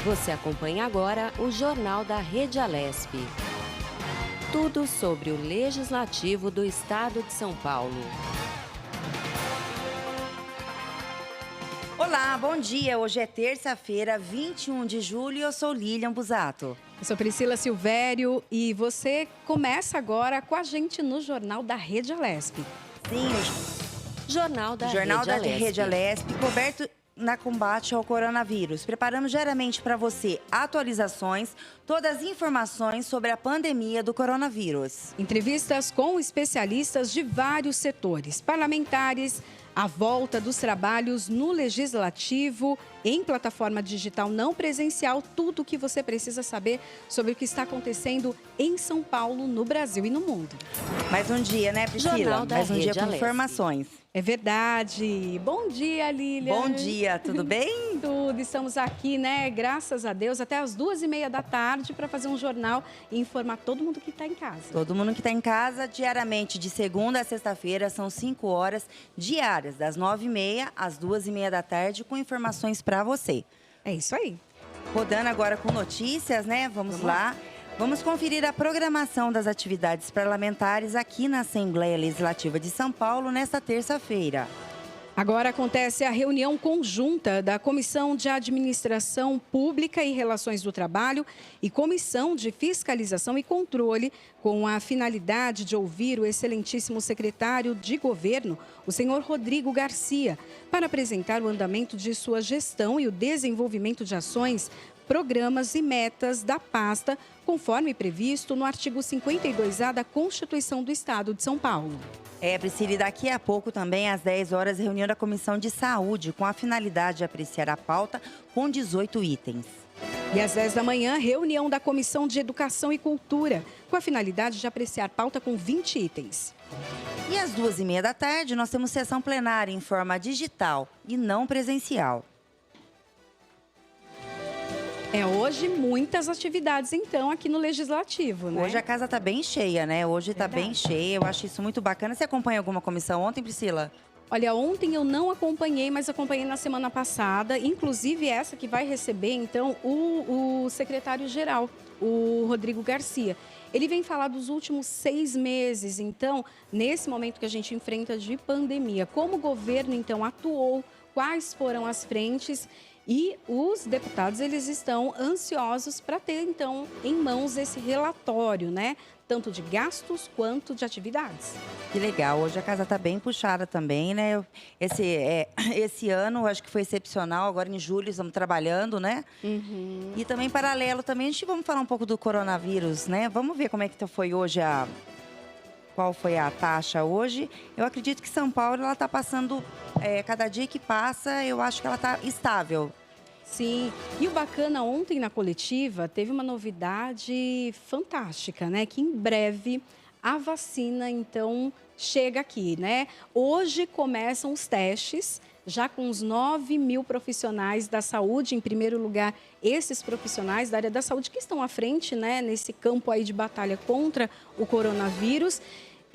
Você acompanha agora o Jornal da Rede Alesp. Tudo sobre o Legislativo do Estado de São Paulo. Olá, bom dia. Hoje é terça-feira, 21 de julho e eu sou Lilian Busato. Eu sou Priscila Silvério e você começa agora com a gente no Jornal da Rede Alesp. Sim, Jornal da Rede Alesp, coberto na combate ao coronavírus. Preparamos diariamente para você atualizações, todas as informações sobre a pandemia do coronavírus. Entrevistas com especialistas de vários setores, parlamentares, a volta dos trabalhos no Legislativo, em plataforma digital não presencial, tudo o que você precisa saber sobre o que está acontecendo em São Paulo, no Brasil e no mundo. Mais um dia, né, Priscila? Mais um dia com informações. É verdade. Bom dia, Lilian. Bom dia, tudo bem? Tudo. Estamos aqui, né, graças a Deus, até as 2h30 da tarde para fazer um jornal e informar todo mundo que está em casa. Todo mundo que está em casa, diariamente, de segunda a sexta-feira, são 5 horas diárias, das 9h30 às 2h30 da tarde, com informações para você. É isso aí. Rodando agora com notícias, né? Vamos lá. Vamos conferir a programação das atividades parlamentares aqui na Assembleia Legislativa de São Paulo nesta terça-feira. Agora acontece a reunião conjunta da Comissão de Administração Pública e Relações do Trabalho e Comissão de Fiscalização e Controle, com a finalidade de ouvir o excelentíssimo secretário de Governo, o senhor Rodrigo Garcia, para apresentar o andamento de sua gestão e o desenvolvimento de ações, programas e metas da pasta, conforme previsto no artigo 52A da Constituição do Estado de São Paulo. Priscila, e daqui a pouco também, às 10 horas, reunião da Comissão de Saúde, com a finalidade de apreciar a pauta com 18 itens. E às 10 da manhã, reunião da Comissão de Educação e Cultura, com a finalidade de apreciar pauta com 20 itens. E às 2h30 da tarde, nós temos sessão plenária em forma digital e não presencial. Hoje muitas atividades, então, aqui no Legislativo, né? Hoje a casa está bem cheia, né? Hoje está bem cheia, eu acho isso muito bacana. Você acompanha alguma comissão ontem, Priscila? Olha, ontem eu não acompanhei, mas acompanhei na semana passada, inclusive essa que vai receber, então, o secretário-geral, o Rodrigo Garcia. Ele vem falar dos últimos 6 meses, então, nesse momento que a gente enfrenta de pandemia, como o governo, então, atuou, quais foram as frentes. E os deputados, eles estão ansiosos para ter, então, em mãos esse relatório, né? Tanto de gastos quanto de atividades. Que legal. Hoje a casa está bem puxada também, né? Esse ano, acho que foi excepcional. Agora, em julho, estamos trabalhando, né? Uhum. E também, paralelo, também, a gente vamos falar um pouco do coronavírus, né? Vamos ver como é que foi hoje qual foi a taxa hoje. Eu acredito que São Paulo, ela está passando, cada dia que passa, eu acho que ela está estável. Sim, e o bacana, ontem na coletiva, teve uma novidade fantástica, né? Que em breve a vacina, então, chega aqui, né? Hoje começam os testes, já com os 9.000 profissionais da saúde, em primeiro lugar, esses profissionais da área da saúde que estão à frente, né? Nesse campo aí de batalha contra o coronavírus.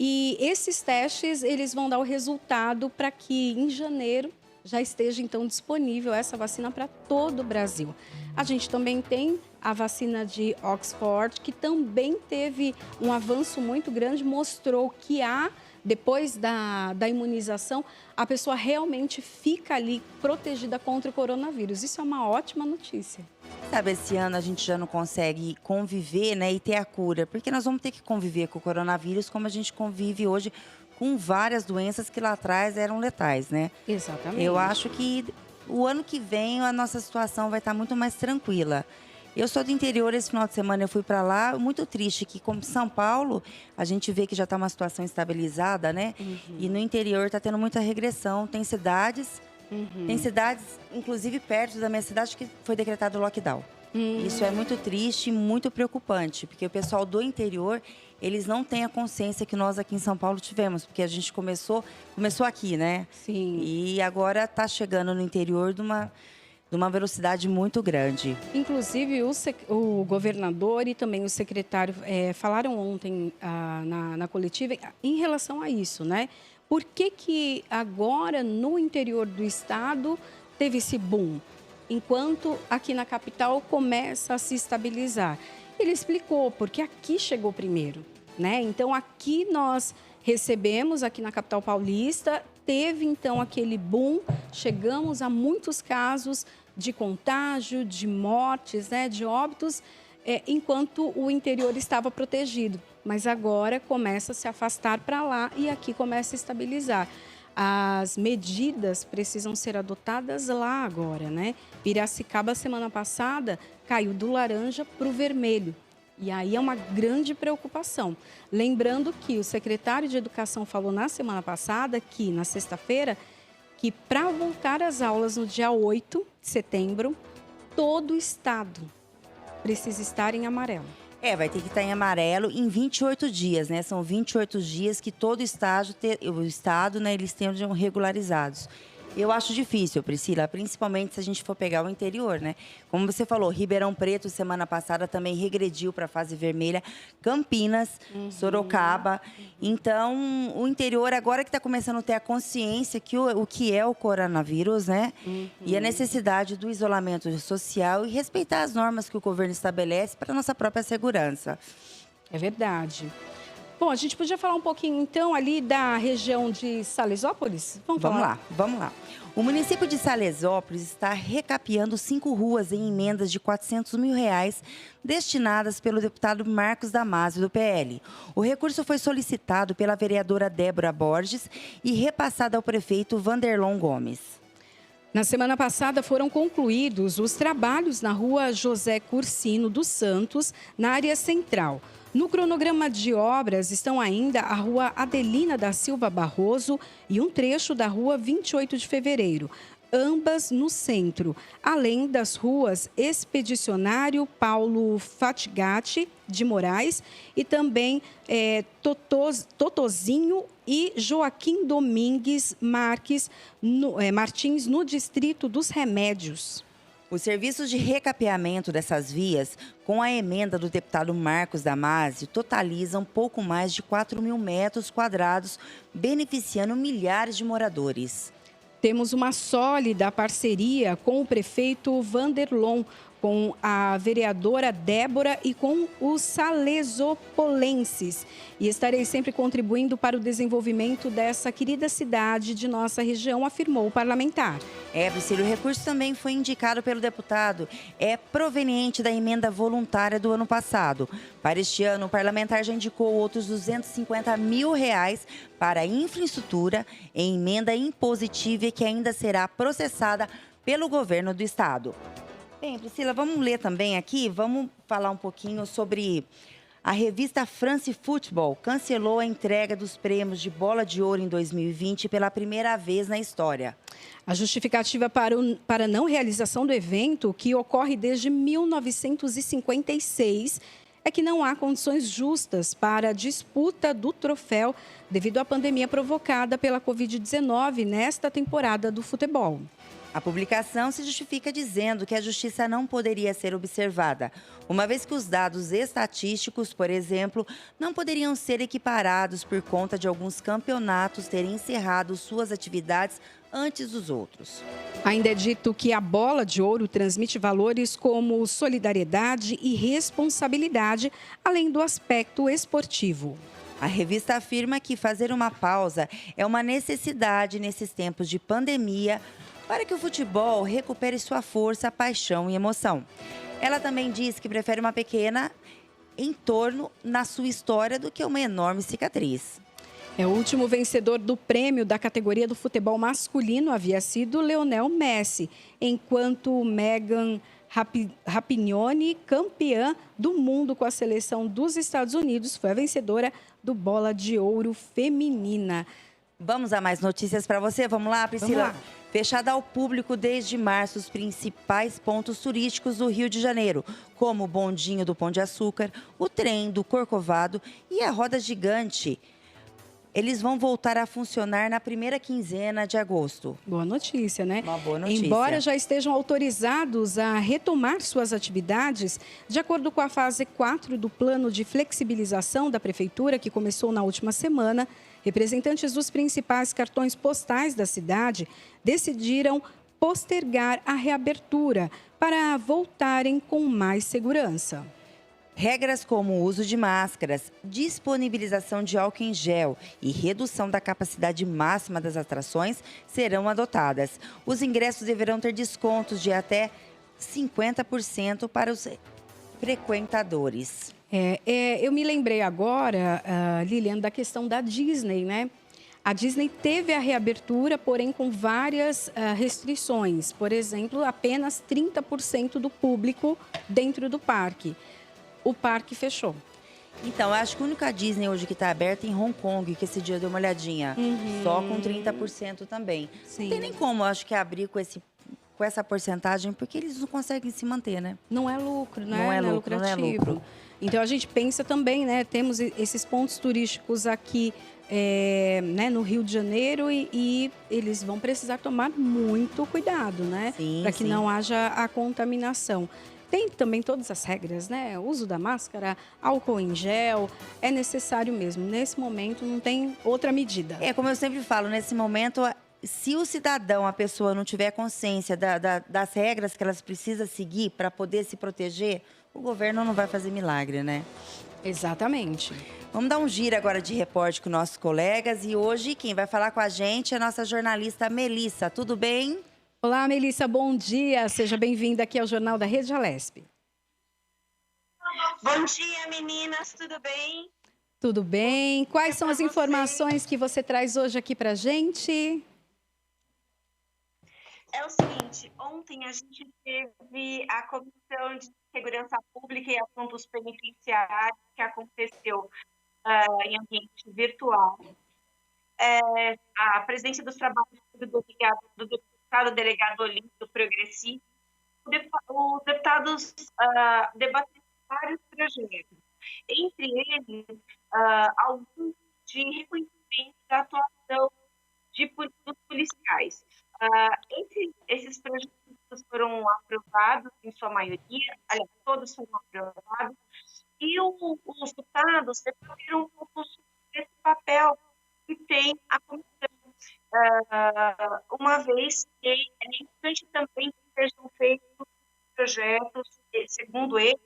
E esses testes, eles vão dar o resultado para que em janeiro já esteja, então, disponível essa vacina para todo o Brasil. A gente também tem a vacina de Oxford, que também teve um avanço muito grande, mostrou que depois da imunização, a pessoa realmente fica ali protegida contra o coronavírus. Isso é uma ótima notícia. Sabe, esse ano a gente já não consegue conviver, né, e ter a cura, porque nós vamos ter que conviver com o coronavírus como a gente convive hoje com várias doenças que lá atrás eram letais, né? Exatamente. Eu acho que o ano que vem a nossa situação vai estar muito mais tranquila. Eu sou do interior, esse final de semana eu fui para lá, muito triste que, como São Paulo, a gente vê que já está uma situação estabilizada, né? Uhum. E no interior está tendo muita regressão. Tem cidades, inclusive perto da minha cidade, que foi decretado lockdown. Isso é muito triste e muito preocupante, porque o pessoal do interior, eles não têm a consciência que nós aqui em São Paulo tivemos, porque a gente começou aqui, né? Sim. E agora está chegando no interior de uma velocidade muito grande. Inclusive, o governador e também o secretário falaram ontem na coletiva em relação a isso, né? Por que agora, no interior do estado, teve esse boom? enquanto aqui na capital começa a se estabilizar. Ele explicou porque aqui chegou primeiro, né? Então aqui nós recebemos, aqui na capital paulista, teve então aquele boom, chegamos a muitos casos de contágio, de mortes, né, de óbitos, enquanto o interior estava protegido. Mas agora começa a se afastar para lá e aqui começa a estabilizar. As medidas precisam ser adotadas lá agora, né? Piracicaba, semana passada, caiu do laranja para o vermelho. E aí é uma grande preocupação. Lembrando que o secretário de Educação falou na semana passada, que na sexta-feira, que para voltar às aulas no dia 8 de setembro, todo o estado precisa estar em amarelo. Vai ter que estar em amarelo em 28 dias, né? São 28 dias que todo o estado, né, eles tenham regularizados. Eu acho difícil, Priscila, principalmente se a gente for pegar o interior, né? Como você falou, Ribeirão Preto, semana passada, também regrediu para a fase vermelha. Campinas, Sorocaba. Então, o interior, agora que está começando a ter a consciência que o que é o coronavírus, né? E a necessidade do isolamento social e respeitar as normas que o governo estabelece para a nossa própria segurança. É verdade. Bom, a gente podia falar um pouquinho, então, ali da região de Salesópolis? Vamos lá. O município de Salesópolis está recapeando 5 ruas em emendas de R$400 mil destinadas pelo deputado Marcos Damasio, do PL. O recurso foi solicitado pela vereadora Débora Borges e repassado ao prefeito Vanderlon Gomes. Na semana passada foram concluídos os trabalhos na rua José Cursino dos Santos, na área central. No cronograma de obras estão ainda a rua Adelina da Silva Barroso e um trecho da rua 28 de Fevereiro, ambas no centro, além das ruas Expedicionário Paulo Fatigati de Moraes e também Totozinho e Joaquim Domingues Martins, no distrito dos Remédios. Os serviços de recapeamento dessas vias, com a emenda do deputado Marcos Damasio, totalizam pouco mais de 4 mil metros quadrados, beneficiando milhares de moradores. Temos uma sólida parceria com o prefeito Vanderlon, com a vereadora Débora e com os salesopolenses. E estarei sempre contribuindo para o desenvolvimento dessa querida cidade de nossa região, afirmou o parlamentar. Priscila, o recurso também foi indicado pelo deputado. É proveniente da emenda voluntária do ano passado. Para este ano, o parlamentar já indicou outros R$250 mil para a infraestrutura em emenda impositiva que ainda será processada pelo governo do estado. Bem, Priscila, vamos ler também aqui, vamos falar um pouquinho sobre a revista France Football. Cancelou a entrega dos prêmios de Bola de Ouro em 2020 pela primeira vez na história. A justificativa para a não realização do evento, que ocorre desde 1956, é que não há condições justas para a disputa do troféu devido à pandemia provocada pela Covid-19 nesta temporada do futebol. A publicação se justifica dizendo que a justiça não poderia ser observada, uma vez que os dados estatísticos, por exemplo, não poderiam ser equiparados por conta de alguns campeonatos terem encerrado suas atividades antes dos outros. Ainda é dito que a Bola de Ouro transmite valores como solidariedade e responsabilidade, além do aspecto esportivo. A revista afirma que fazer uma pausa é uma necessidade nesses tempos de pandemia, para que o futebol recupere sua força, paixão e emoção. Ela também diz que prefere uma pequena entorno na sua história do que uma enorme cicatriz. O último vencedor do prêmio da categoria do futebol masculino havia sido Lionel Messi, enquanto Megan Rapinoe, campeã do mundo com a seleção dos Estados Unidos, foi a vencedora do Bola de Ouro feminina. Vamos a mais notícias para você? Vamos lá, Priscila? Vamos lá. Fechada ao público desde março os principais pontos turísticos do Rio de Janeiro, como o bondinho do Pão de Açúcar, o trem do Corcovado e a roda gigante. Eles vão voltar a funcionar na primeira quinzena de agosto. Boa notícia, né? Uma boa notícia. Embora já estejam autorizados a retomar suas atividades, de acordo com a fase 4 do plano de flexibilização da Prefeitura, que começou na última semana, representantes dos principais cartões postais da cidade decidiram postergar a reabertura para voltarem com mais segurança. Regras como o uso de máscaras, disponibilização de álcool em gel e redução da capacidade máxima das atrações serão adotadas. Os ingressos deverão ter descontos de até 50% para os frequentadores. Eu me lembrei agora, Lilian, da questão da Disney, né? A Disney teve a reabertura, porém com várias restrições. Por exemplo, apenas 30% do público dentro do parque. O parque fechou. Então, eu acho que a única Disney hoje que está aberta é em Hong Kong, que esse dia eu dei uma olhadinha. Só com 30% também. Sim. Não tem nem como, eu acho que abrir com essa porcentagem, porque eles não conseguem se manter, né? Não é lucro, né? Não é lucrativo. Não é lucro. Então, a gente pensa também, né? Temos esses pontos turísticos aqui né, no Rio de Janeiro e eles vão precisar tomar muito cuidado, né? Para que não haja a contaminação. Tem também todas as regras, né? O uso da máscara, álcool em gel, é necessário mesmo. Nesse momento, não tem outra medida. Como eu sempre falo, nesse momento, se o cidadão, a pessoa, não tiver consciência das regras que elas precisam seguir para poder se proteger, o governo não vai fazer milagre, né? Exatamente. Vamos dar um giro agora de repórter com nossos colegas. E hoje, quem vai falar com a gente é a nossa jornalista Melissa. Tudo bem? Olá, Melissa, bom dia. Seja bem-vinda aqui ao Jornal da Rede Alesp. Bom dia, meninas. Tudo bem? Tudo bem. Quais são as informações que você traz hoje aqui pra gente? É o seguinte, ontem a gente teve a Comissão de Segurança Pública e Assuntos Penitenciários, que aconteceu em ambiente virtual. A presidência dos trabalhos do deputado delegado Olímpio Progressista, os deputados debateram vários projetos, entre eles alguns de reconhecimento da atuação dos policiais. Entre esses projetos foram aprovados, em sua maioria, aliás, todos foram aprovados, e os deputados debateram um pouco sobre esse papel que tem a comissão, uma vez que é importante também que sejam feitos projetos, segundo eles,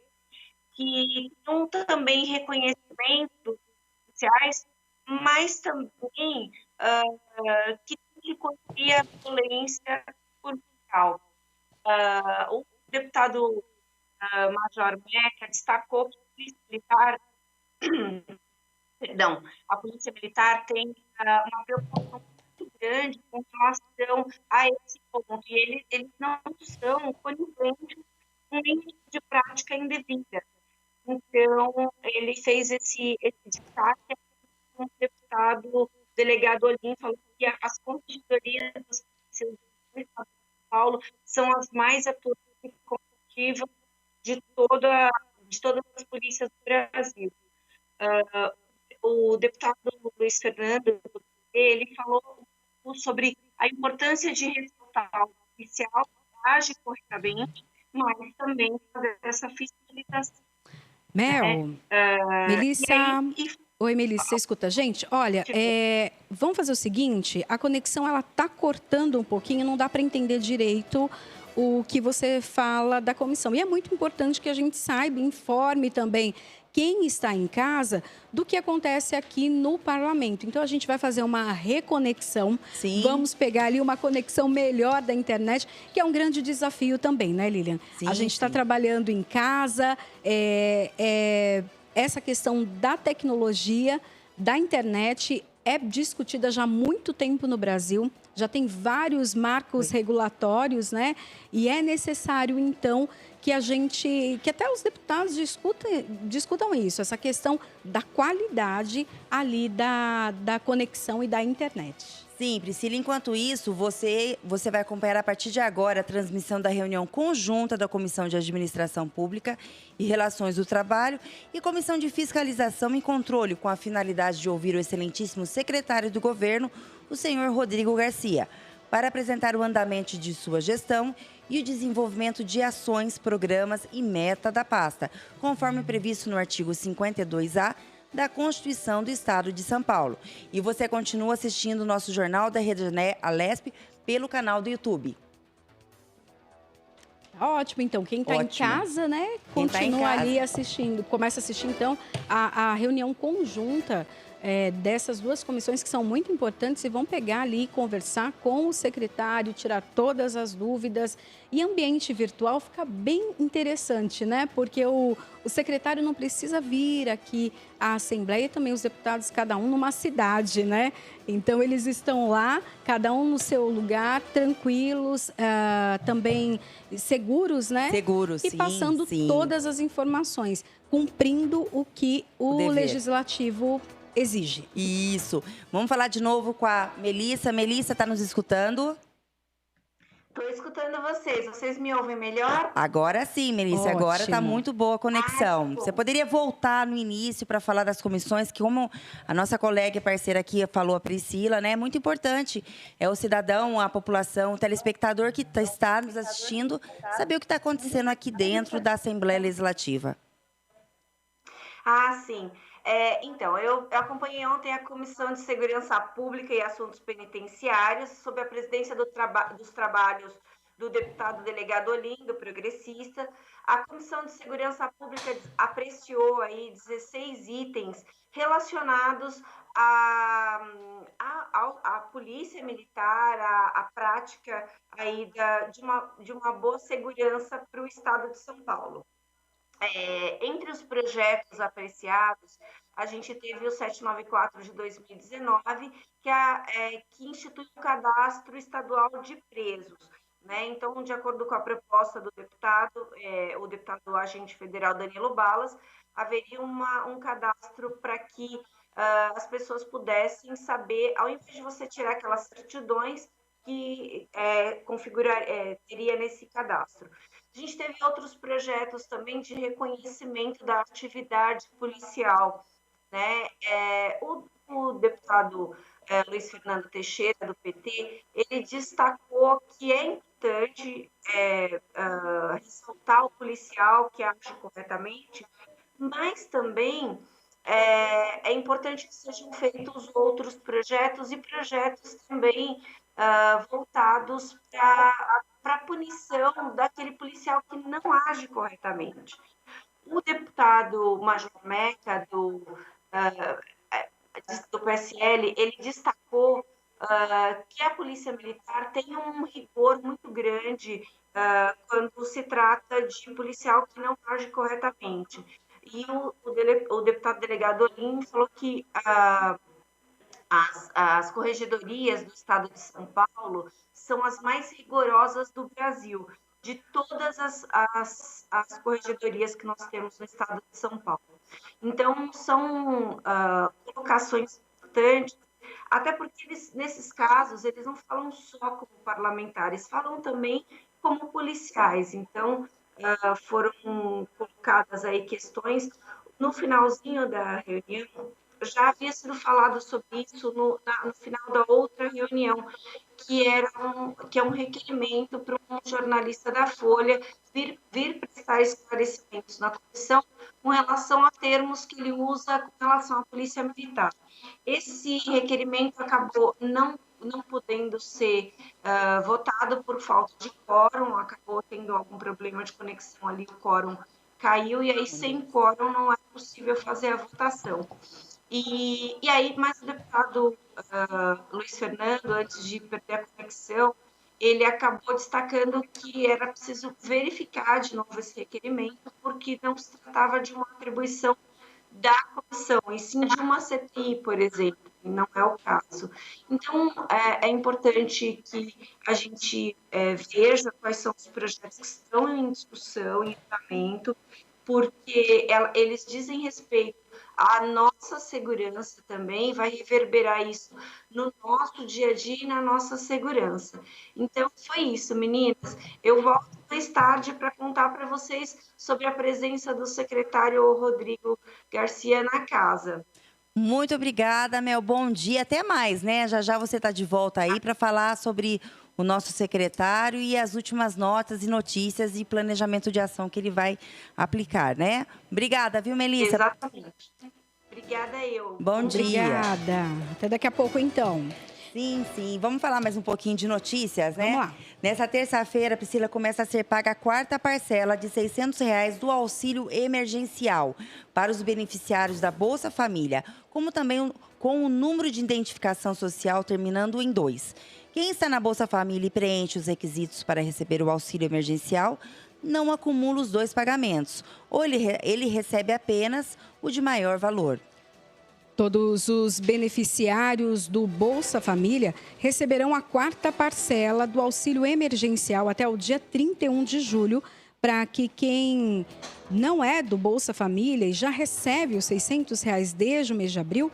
que não também reconhecimento sociais, mas também que conhecia a violência policial. O deputado Major Meca destacou que a Polícia Militar tem uma preocupação muito grande com relação a esse ponto, e eles não são coniventes com nenhum tipo de prática indevida. Então, ele fez esse destaque. O deputado delegado Olim falou que as corregedorias dos polícias do Estado de São Paulo são as mais atuantes e competitivas de todas as polícias do Brasil. O deputado Luiz Fernando, ele falou sobre a importância de ressaltar o policial que age corretamente, mas também fazer essa fiscalização. Melissa... Oi, Melissa, você escuta a gente? Olha, vamos fazer o seguinte, a conexão ela tá cortando um pouquinho, não dá para entender direito o que você fala da comissão. E é muito importante que a gente saiba, informe também quem está em casa do que acontece aqui no parlamento. Então, a gente vai fazer uma reconexão. Sim. Vamos pegar ali uma conexão melhor da internet, que é um grande desafio também, né, Lilian? Sim, a gente está trabalhando em casa, essa questão da tecnologia, da internet, é discutida já há muito tempo no Brasil. Já tem vários marcos regulatórios, né? E é necessário, então, que até os deputados discutam isso, essa questão da qualidade ali da conexão e da internet. Sim, Priscila, enquanto isso, você vai acompanhar a partir de agora a transmissão da reunião conjunta da Comissão de Administração Pública e Relações do Trabalho e Comissão de Fiscalização e Controle, com a finalidade de ouvir o excelentíssimo secretário do Governo, o senhor Rodrigo Garcia, para apresentar o andamento de sua gestão e o desenvolvimento de ações, programas e meta da pasta, conforme previsto no artigo 52A da Constituição do Estado de São Paulo. E você continua assistindo o nosso Jornal da Rede Alesp pelo canal do YouTube. Ótimo, então. Quem está em Ótimo. casa, né? Quem tá em Continua casa. ali assistindo. Começa a assistir, então, a reunião conjunta dessas duas comissões que são muito importantes e vão pegar ali e conversar com o secretário, tirar todas as dúvidas. E ambiente virtual fica bem interessante, né? Porque o secretário não precisa vir aqui à Assembleia e também os deputados, cada um numa cidade, né? Então, eles estão lá, cada um no seu lugar, tranquilos, também seguros, né? Seguros, e sim, passando sim. todas as informações, cumprindo o que o dever. legislativo exige. Isso. Vamos falar de novo com a Melissa. Melissa, está nos escutando? Estou escutando vocês. Vocês me ouvem melhor? Agora sim, Melissa. Agora está Ótimo. muito boa a conexão. que bom. Você poderia voltar no início para falar das comissões, que como a nossa colega e parceira aqui falou, a Priscila, né? É muito importante. É o cidadão, a população, o telespectador que está nos assistindo, saber o que está acontecendo aqui dentro da Assembleia Legislativa. Ah, sim. Então, eu acompanhei ontem a Comissão de Segurança Pública e Assuntos Penitenciários, sob a presidência dos trabalhos do deputado delegado Olindo, progressista. A Comissão de Segurança Pública apreciou aí 16 itens relacionados à polícia militar, à prática aí de uma boa segurança para o estado de São Paulo. Entre os projetos apreciados, a gente teve o 794 de 2019, que institui o cadastro estadual de presos, né? Então, de acordo com a proposta do deputado, o deputado agente federal Danilo Balas, haveria um cadastro para que as pessoas pudessem saber, ao invés de você tirar aquelas certidões que teria nesse cadastro. A gente teve outros projetos também de reconhecimento da atividade policial, né? O deputado Luiz Fernando Teixeira, do PT, ele destacou que é importante ressaltar o policial que age corretamente, mas também é importante que sejam feitos outros projetos e projetos também voltados para a punição daquele policial que não age corretamente. O deputado Major Meca, do PSL, ele destacou que a Polícia Militar tem um rigor muito grande quando se trata de policial que não age corretamente. E o deputado delegado Olim falou que as corregedorias do estado de São Paulo são as mais rigorosas do Brasil, de todas as corregedorias que nós temos no estado de São Paulo. Então, são colocações importantes, até porque nesses casos, eles não falam só como parlamentares, falam também como policiais. Então, foram colocadas aí questões. No finalzinho da reunião, já havia sido falado sobre isso no final da outra reunião, que é um requerimento para um jornalista da Folha vir prestar esclarecimentos na comissão com relação a termos que ele usa com relação à Polícia Militar. Esse requerimento acabou não podendo ser votado por falta de quórum, acabou tendo algum problema de conexão ali, o quórum caiu, e aí sem quórum não é possível fazer a votação. E aí, mas o deputado Luiz Fernando, antes de perder a conexão, ele acabou destacando que era preciso verificar de novo esse requerimento, porque não se tratava de uma atribuição da comissão, e sim de uma CPI, por exemplo, e não é o caso. Então, é importante que a gente veja quais são os projetos que estão em discussão, em andamento, porque eles dizem respeito à nossa segurança também, vai reverberar isso no nosso dia a dia e na nossa segurança. Então, foi isso, meninas. Eu volto mais tarde para contar para vocês sobre a presença do secretário Rodrigo Garcia na casa. Muito obrigada, Mel. Bom dia. Até mais, né? Já já você está de volta aí para falar sobre o nosso secretário e as últimas notas e notícias e planejamento de ação que ele vai aplicar, né? Obrigada, viu, Melissa? Exatamente. Obrigada eu. Bom dia. Obrigada. Até daqui a pouco, então. Sim, sim. Vamos falar mais um pouquinho de notícias, né? Vamos lá. Nessa terça-feira, Priscila, começa a ser paga a quarta parcela de R$ 600 do auxílio emergencial para os beneficiários da Bolsa Família, como também com o número de identificação social terminando em 2. Quem está na Bolsa Família e preenche os requisitos para receber o auxílio emergencial não acumula os 2 pagamentos, ou ele recebe apenas o de maior valor. Todos os beneficiários do Bolsa Família receberão a quarta parcela do auxílio emergencial até o dia 31 de julho, para que quem não é do Bolsa Família e já recebe os R$ 600 desde o mês de abril,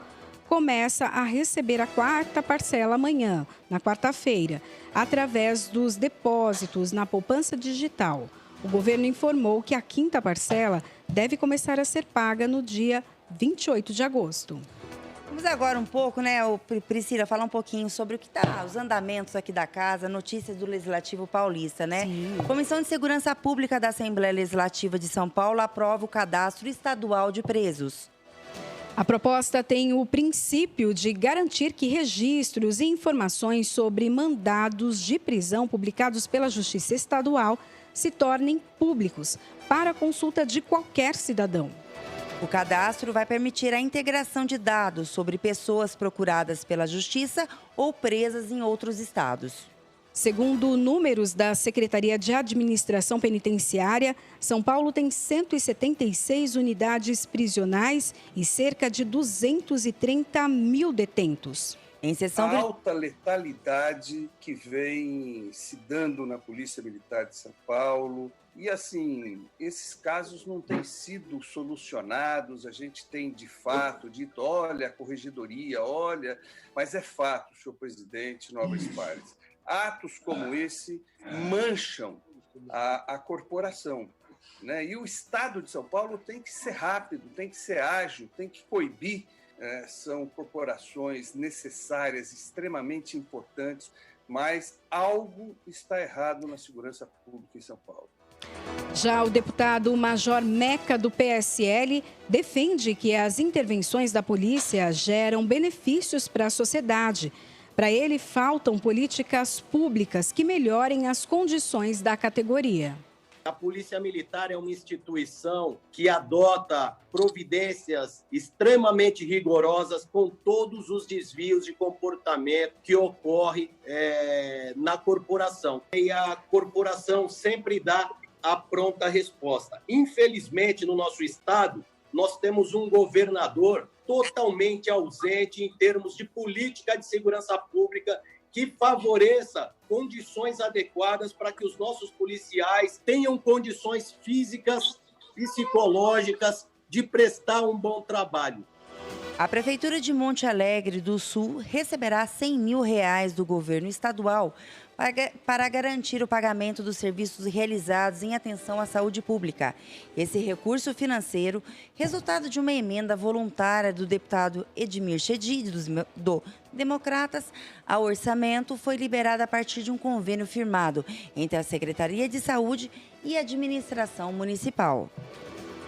começa a receber a quarta parcela amanhã, na quarta-feira, através dos depósitos na poupança digital. O governo informou que a quinta parcela deve começar a ser paga no dia 28 de agosto. Vamos agora um pouco, né, Priscila, falar um pouquinho sobre o que tá, os andamentos aqui da casa, notícias do Legislativo Paulista, né? Sim. Comissão de Segurança Pública da Assembleia Legislativa de São Paulo aprova o cadastro estadual de presos. A proposta tem o princípio de garantir que registros e informações sobre mandados de prisão publicados pela Justiça Estadual se tornem públicos para consulta de qualquer cidadão. O cadastro vai permitir a integração de dados sobre pessoas procuradas pela Justiça ou presas em outros estados. Segundo números da Secretaria de Administração Penitenciária, São Paulo tem 176 unidades prisionais e cerca de 230 mil detentos. Em sessão A alta letalidade que vem se dando na Polícia Militar de São Paulo. E, assim, esses casos não têm sido solucionados. A gente tem, de fato, dito, olha, a corregedoria, olha... Mas é fato, senhor presidente, nobres pares. Atos como esse mancham a corporação, né? E o Estado de São Paulo tem que ser rápido, tem que ser ágil, tem que coibir. São corporações necessárias, extremamente importantes, mas algo está errado na segurança pública em São Paulo. Já o deputado Major Meca, do PSL, defende que as intervenções da polícia geram benefícios para a sociedade. Para ele, faltam políticas públicas que melhorem as condições da categoria. A Polícia Militar é uma instituição que adota providências extremamente rigorosas com todos os desvios de comportamento que ocorrem na corporação. E a corporação sempre dá a pronta resposta. Infelizmente, no nosso estado, nós temos um governador totalmente ausente em termos de política de segurança pública que favoreça condições adequadas para que os nossos policiais tenham condições físicas, psicológicas de prestar um bom trabalho. A Prefeitura de Monte Alegre do Sul receberá R$ 100 mil do governo estadual para garantir o pagamento dos serviços realizados em atenção à saúde pública. Esse recurso financeiro, resultado de uma emenda voluntária do deputado Edmir Chedid, do Democratas, ao orçamento, foi liberado a partir de um convênio firmado entre a Secretaria de Saúde e a Administração Municipal.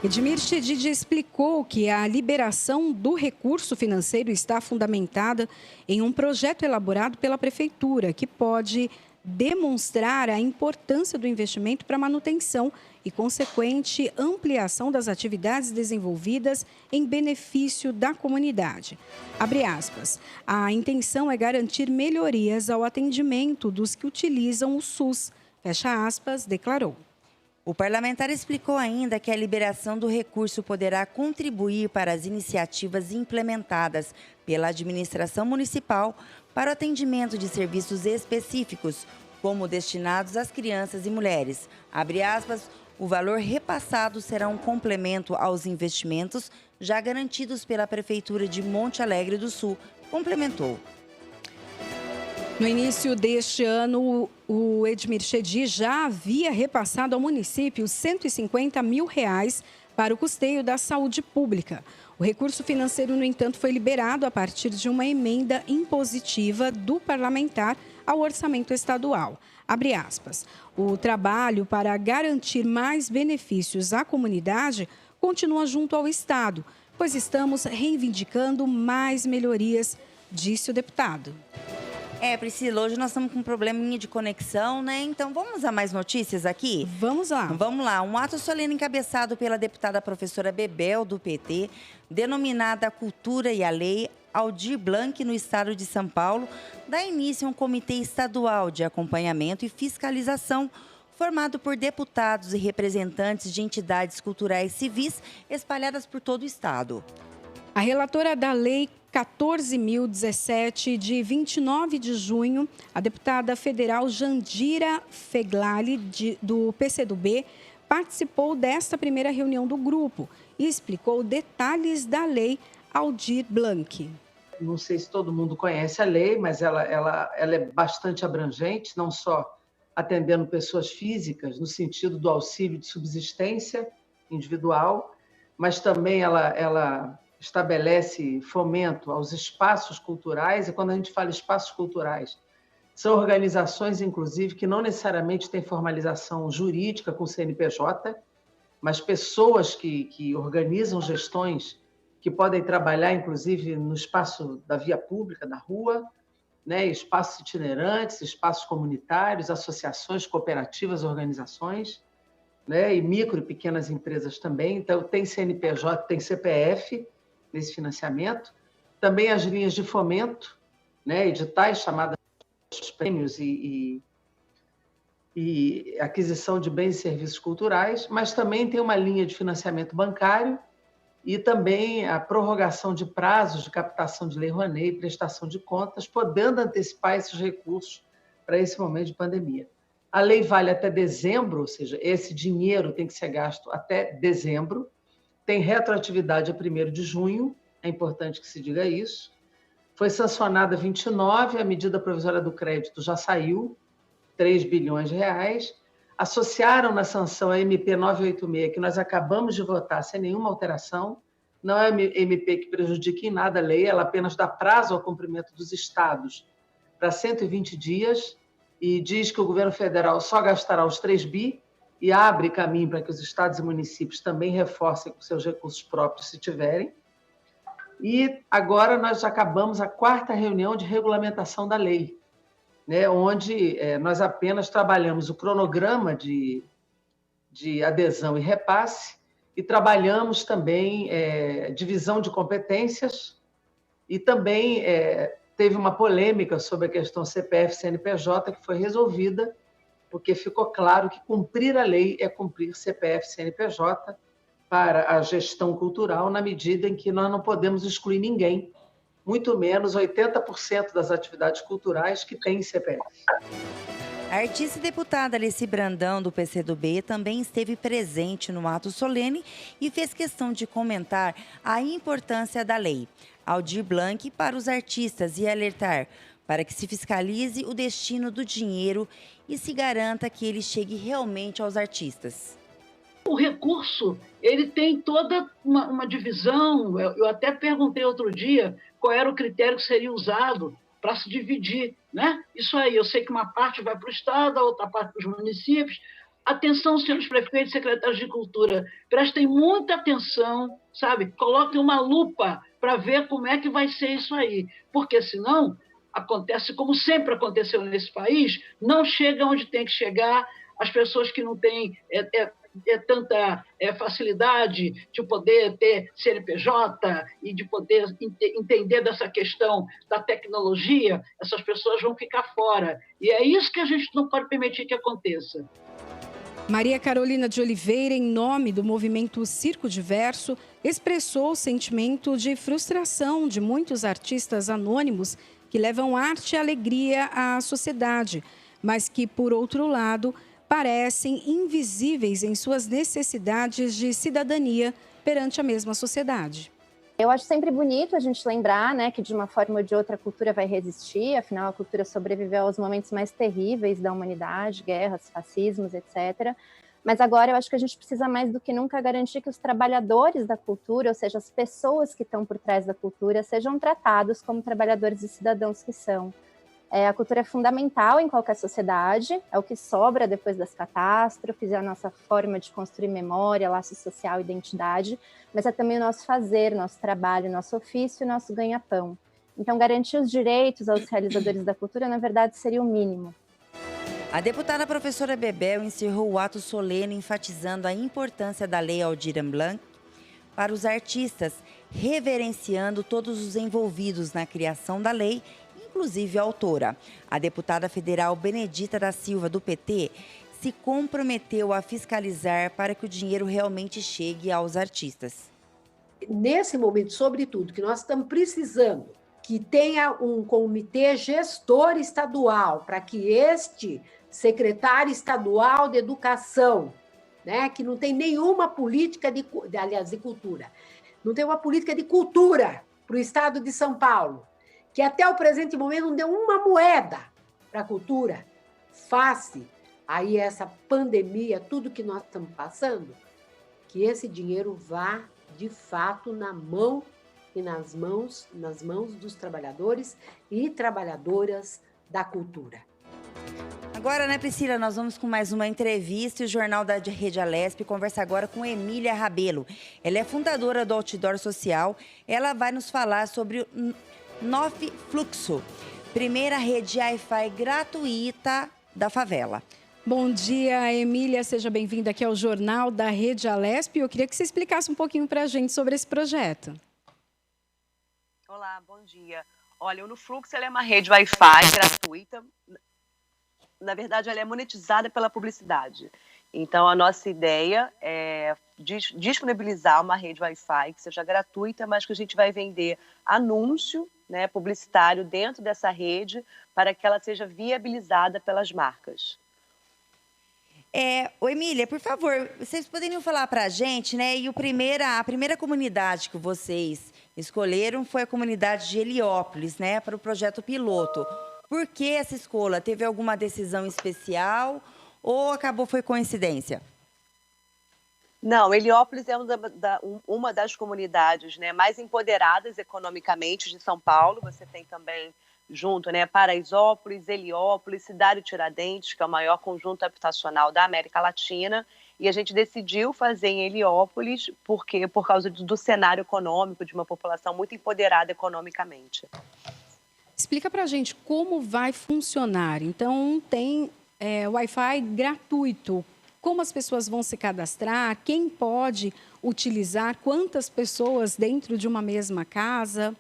Edmir Chedid explicou que a liberação do recurso financeiro está fundamentada em um projeto elaborado pela Prefeitura, que pode demonstrar a importância do investimento para a manutenção e consequente ampliação das atividades desenvolvidas em benefício da comunidade. Abre aspas. A intenção é garantir melhorias ao atendimento dos que utilizam o SUS. Fecha aspas, declarou. O parlamentar explicou ainda que a liberação do recurso poderá contribuir para as iniciativas implementadas pela administração municipal para o atendimento de serviços específicos, como destinados às crianças e mulheres. Abre aspas, o valor repassado será um complemento aos investimentos já garantidos pela Prefeitura de Monte Alegre do Sul, complementou. No início deste ano, o Edmir Chedid já havia repassado ao município R$ 150 mil para o custeio da saúde pública. O recurso financeiro, no entanto, foi liberado a partir de uma emenda impositiva do parlamentar ao orçamento estadual. Abre aspas. O trabalho para garantir mais benefícios à comunidade continua junto ao Estado, pois estamos reivindicando mais melhorias, disse o deputado. Priscila, hoje nós estamos com um probleminha de conexão, né? Então, vamos a mais notícias aqui? Vamos lá. Vamos lá. Um ato solene encabeçado pela deputada professora Bebel, do PT, denominada Cultura e a Lei, Aldir Blanc, no estado de São Paulo, dá início a um comitê estadual de acompanhamento e fiscalização, formado por deputados e representantes de entidades culturais civis espalhadas por todo o estado. A relatora da Lei 14.017, de 29 de junho, a deputada federal Jandira Feglali, do PCdoB, participou desta primeira reunião do grupo e explicou detalhes da Lei Aldir Blanc. Não sei se todo mundo conhece a lei, mas ela é bastante abrangente, não só atendendo pessoas físicas, no sentido do auxílio de subsistência individual, mas também ela estabelece fomento aos espaços culturais, e quando a gente fala espaços culturais, são organizações, inclusive, que não necessariamente têm formalização jurídica com o CNPJ, mas pessoas que organizam gestões que podem trabalhar, inclusive, no espaço da via pública, da rua, né? Espaços itinerantes, espaços comunitários, associações, cooperativas, organizações, né? E micro e pequenas empresas também. Então, tem CNPJ, tem CPF nesse financiamento. Também as linhas de fomento, né? Editais chamadas prêmios e aquisição de bens e serviços culturais, mas também tem uma linha de financiamento bancário e também a prorrogação de prazos de captação de Lei Rouanet e prestação de contas, podendo antecipar esses recursos para esse momento de pandemia. A lei vale até dezembro, ou seja, esse dinheiro tem que ser gasto até dezembro, tem retroatividade a 1º de junho, é importante que se diga isso. Foi sancionada 29, a medida provisória do crédito já saiu, 3 bilhões de reais. Associaram na sanção a MP 986, que nós acabamos de votar sem nenhuma alteração. Não é MP que prejudica em nada a lei, ela apenas dá prazo ao cumprimento dos estados para 120 dias e diz que o governo federal só gastará os 3 bi e abre caminho para que os estados e municípios também reforcem com seus recursos próprios, se tiverem. E agora nós acabamos a 4ª reunião de regulamentação da lei, né, onde nós apenas trabalhamos o cronograma de adesão e repasse e trabalhamos também divisão de competências e também teve uma polêmica sobre a questão CPF-CNPJ que foi resolvida, porque ficou claro que cumprir a lei é cumprir CPF-CNPJ para a gestão cultural, na medida em que nós não podemos excluir ninguém, muito menos 80% das atividades culturais que têm CPF. A artista e deputada Alice Brandão, do PCdoB, também esteve presente no ato solene e fez questão de comentar a importância da lei Aldir Blanc para os artistas e alertar para que se fiscalize o destino do dinheiro e se garanta que ele chegue realmente aos artistas. O recurso, ele tem toda uma divisão. Eu até perguntei outro dia qual era o critério que seria usado para se dividir, né? Isso aí, eu sei que uma parte vai para o Estado, a outra parte para os municípios. Atenção, senhores prefeitos e secretários de Cultura, prestem muita atenção, sabe? Coloquem uma lupa para ver como é que vai ser isso aí, porque senão acontece como sempre aconteceu nesse país, não chega onde tem que chegar, as pessoas que não têm tanta facilidade de poder ter CNPJ e de poder entender dessa questão da tecnologia, essas pessoas vão ficar fora. E é isso que a gente não pode permitir que aconteça. Maria Carolina de Oliveira, em nome do movimento Circo Diverso, expressou o sentimento de frustração de muitos artistas anônimos que levam arte e alegria à sociedade, mas que, por outro lado, parecem invisíveis em suas necessidades de cidadania perante a mesma sociedade. Eu acho sempre bonito a gente lembrar, né, que de uma forma ou de outra a cultura vai resistir, afinal a cultura sobreviveu aos momentos mais terríveis da humanidade, guerras, fascismos, etc. Mas agora eu acho que a gente precisa mais do que nunca garantir que os trabalhadores da cultura, ou seja, as pessoas que estão por trás da cultura, sejam tratados como trabalhadores e cidadãos que são. A cultura é fundamental em qualquer sociedade, é o que sobra depois das catástrofes, é a nossa forma de construir memória, laço social, identidade, mas é também o nosso fazer, nosso trabalho, nosso ofício, nosso ganha-pão. Então, garantir os direitos aos realizadores da cultura, na verdade, seria o mínimo. A deputada professora Bebel encerrou o ato solene enfatizando a importância da Lei Aldir Blanc para os artistas, reverenciando todos os envolvidos na criação da lei, inclusive a autora. A deputada federal Benedita da Silva, do PT, se comprometeu a fiscalizar para que o dinheiro realmente chegue aos artistas. Nesse momento, sobretudo, que nós estamos precisando que tenha um comitê gestor estadual, para que este secretário estadual de educação, né, que não tem nenhuma política de cultura, não tem uma política de cultura para o estado de São Paulo, que até o presente momento não deu uma moeda para a cultura, face aí essa pandemia, tudo que nós estamos passando, que esse dinheiro vá, de fato, na mão e nas mãos dos trabalhadores e trabalhadoras da cultura. Agora, né, Priscila, nós vamos com mais uma entrevista e o Jornal da Rede Alesp conversa agora com Emília Rabelo. Ela é fundadora do Outdoor Social. Ela vai nos falar sobre o Nof Fluxo, primeira rede Wi-Fi gratuita da favela. Bom dia, Emília, seja bem-vinda aqui ao Jornal da Rede Alesp. Eu queria que você explicasse um pouquinho para a gente sobre esse projeto. Olá, bom dia. Olha, o NoFluxo é uma rede Wi-Fi gratuita. Na verdade, ela é monetizada pela publicidade. Então, a nossa ideia é disponibilizar uma rede Wi-Fi que seja gratuita, mas que a gente vai vender anúncio, né, publicitário dentro dessa rede para que ela seja viabilizada pelas marcas. Emília, por favor, vocês poderiam falar para a gente, né? E a primeira comunidade que vocês escolheram foi a comunidade de Heliópolis, né? Para o projeto piloto. Por que essa escolha? Teve alguma decisão especial ou foi coincidência? Não, Heliópolis é uma das comunidades, né, mais empoderadas economicamente de São Paulo. Você tem também junto, né, Paraisópolis, Heliópolis, Cidade Tiradentes, que é o maior conjunto habitacional da América Latina. E a gente decidiu fazer em Heliópolis por causa do cenário econômico, de uma população muito empoderada economicamente. Explica para a gente como vai funcionar. Então, tem Wi-Fi gratuito. Como as pessoas vão se cadastrar? Quem pode utilizar? Quantas pessoas dentro de uma mesma casa?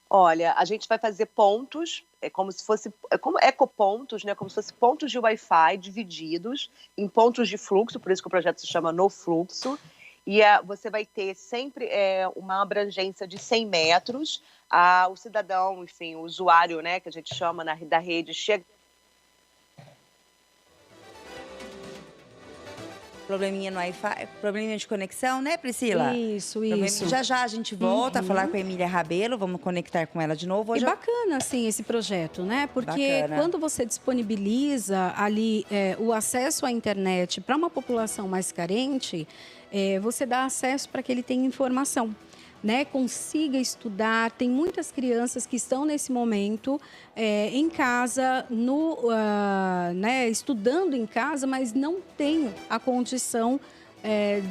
Olha, a gente vai fazer pontos, como ecopontos, né? Como se fosse pontos de Wi-Fi divididos em pontos de fluxo, por isso que o projeto se chama NoFluxo. E você vai ter sempre uma abrangência de 100 metros. O cidadão, enfim, o usuário, né, que a gente chama da rede, chega... Probleminha no Wi-Fi, probleminha de conexão, né, Priscila? Isso. Já a gente volta a falar com a Emília Rabelo, vamos conectar com ela de novo. Hoje bacana, assim, esse projeto, né? Porque quando você disponibiliza ali o acesso à internet para uma população mais carente, você dá acesso para que ele tenha informação, né? Consiga estudar. Tem muitas crianças que estão nesse momento em casa, né, estudando em casa, mas não tem a condição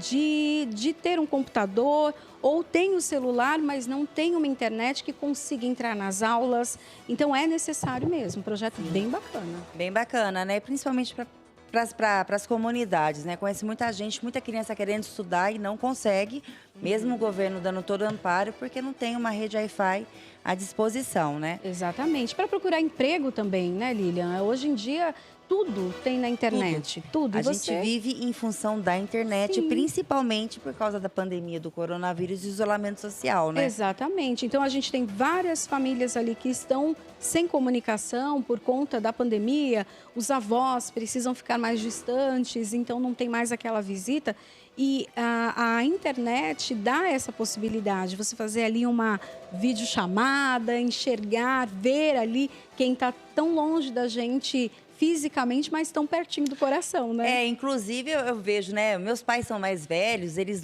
de ter um computador, ou tem o celular, mas não tem uma internet que consiga entrar nas aulas. Então, é necessário mesmo. Um projeto bem bacana. Bem bacana, né? Principalmente para as comunidades, né? Conhece muita gente, muita criança querendo estudar e não consegue, mesmo o governo dando todo o amparo, porque não tem uma rede Wi-Fi à disposição, né? Exatamente. Para procurar emprego também, né, Lilian? Hoje em dia, tudo tem na internet. Tudo. A gente vive em função da internet, sim, principalmente por causa da pandemia do coronavírus e isolamento social, né? Exatamente. Então, a gente tem várias famílias ali que estão sem comunicação por conta da pandemia. Os avós precisam ficar mais distantes, então não tem mais aquela visita. E a internet dá essa possibilidade, você fazer ali uma videochamada, enxergar, ver ali quem está tão longe da gente fisicamente, mas tão pertinho do coração, né? Inclusive eu vejo, né? Meus pais são mais velhos, eles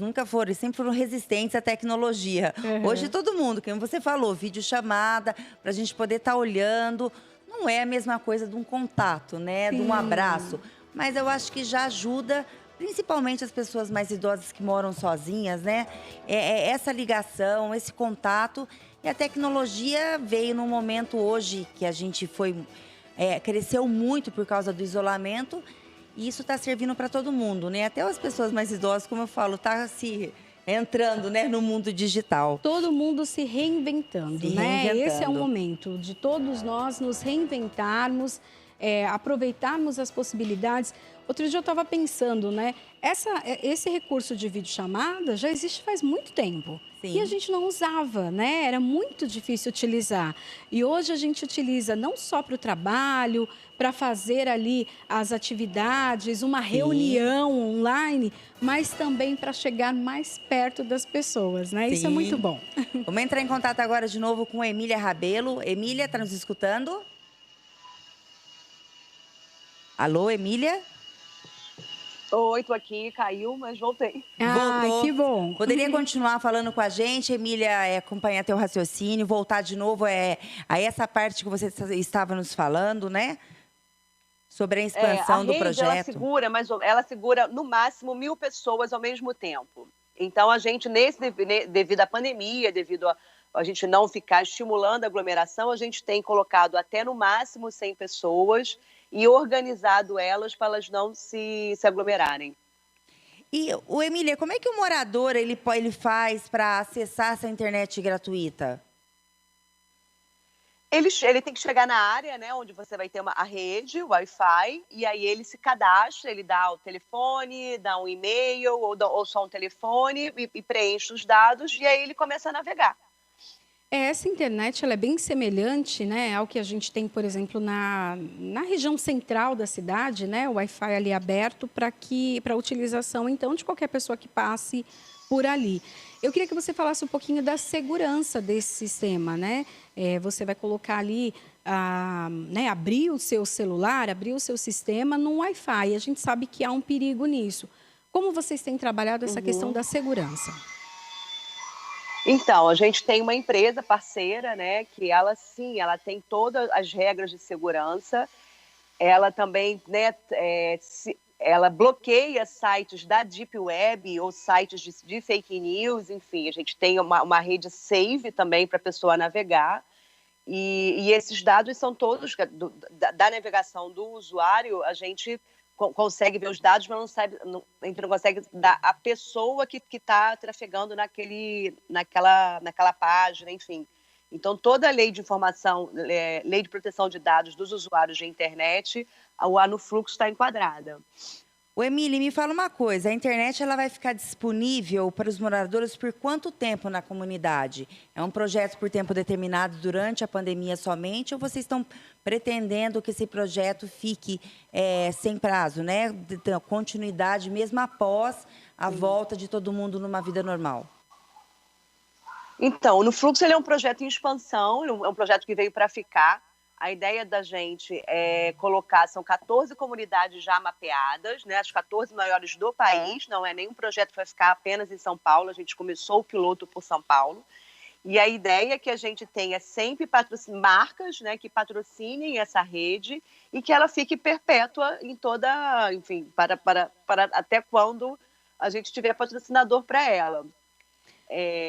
sempre foram resistentes à tecnologia. Hoje todo mundo, como você falou, videochamada, para a gente poder estar olhando, não é a mesma coisa de um contato, né? Sim. De um abraço. Mas eu acho que já ajuda principalmente as pessoas mais idosas que moram sozinhas, né? Essa ligação, esse contato. E a tecnologia veio num momento hoje que a gente cresceu muito por causa do isolamento. E isso está servindo para todo mundo, né? Até as pessoas mais idosas, como eu falo, tá se entrando, né, no mundo digital. Todo mundo se reinventando, né? Esse é o momento de todos nós nos reinventarmos, aproveitarmos as possibilidades. Outro dia eu estava pensando, né? Esse recurso de videochamada já existe faz muito tempo. Sim. E a gente não usava, né? Era muito difícil utilizar. E hoje a gente utiliza não só para o trabalho, para fazer ali as atividades, uma reunião online, mas também para chegar mais perto das pessoas, né? Sim. Isso é muito bom. Vamos entrar em contato agora de novo com Emília Rabelo. Emília, está nos escutando? Alô, Emília? Oi, tô aqui, caiu, mas voltei. Voltou. Que bom. Poderia continuar falando com a gente, Emília, acompanhar teu raciocínio, voltar de novo a essa parte que você estava nos falando, né? Sobre a expansão do projeto. Ela segura no máximo 1.000 pessoas ao mesmo tempo. Então, a gente, devido à pandemia, devido a gente não ficar estimulando a aglomeração, a gente tem colocado até no máximo 100 pessoas e organizado elas para elas não se aglomerarem. E, Emília, como é que o morador ele faz para acessar essa internet gratuita? Ele tem que chegar na área, né, onde você vai ter a rede, o Wi-Fi, e aí ele se cadastra, ele dá o telefone, dá um e-mail ou só um telefone e preenche os dados, e aí ele começa a navegar. Essa internet ela é bem semelhante, né, ao que a gente tem, por exemplo, na região central da cidade, né, o Wi-Fi ali aberto para utilização, então, de qualquer pessoa que passe por ali. Eu queria que você falasse um pouquinho da segurança desse sistema, né? Você vai colocar ali, né, abrir o seu celular, abrir o seu sistema no Wi-Fi. A gente sabe que há um perigo nisso. Como vocês têm trabalhado essa questão da segurança? Então, a gente tem uma empresa parceira, né, que ela tem todas as regras de segurança. Ela também, né, ela bloqueia sites da Deep Web ou sites de fake news, enfim. A gente tem uma rede safe também para a pessoa navegar. E esses dados são todos da navegação do usuário, a gente consegue ver os dados, mas a gente não consegue dar a pessoa que está trafegando naquela página, enfim. Então, toda a lei de informação, lei de proteção de dados dos usuários de internet, a Anufluxo está enquadrada. Emília, me fala uma coisa, a internet ela vai ficar disponível para os moradores por quanto tempo na comunidade? É um projeto por tempo determinado durante a pandemia somente ou vocês estão pretendendo que esse projeto fique sem prazo, né? Continuidade mesmo após a volta de todo mundo numa vida normal? Então, o Anufluxo ele é um projeto em expansão, é um projeto que veio para ficar. A ideia da gente é colocar, são 14 comunidades já mapeadas, né, as 14 maiores do país, não é nenhum projeto que vai ficar apenas em São Paulo, a gente começou o piloto por São Paulo, e a ideia é que a gente tenha sempre marcas, né, que patrocinem essa rede e que ela fique perpétua em toda, enfim, para até quando a gente tiver patrocinador para ela.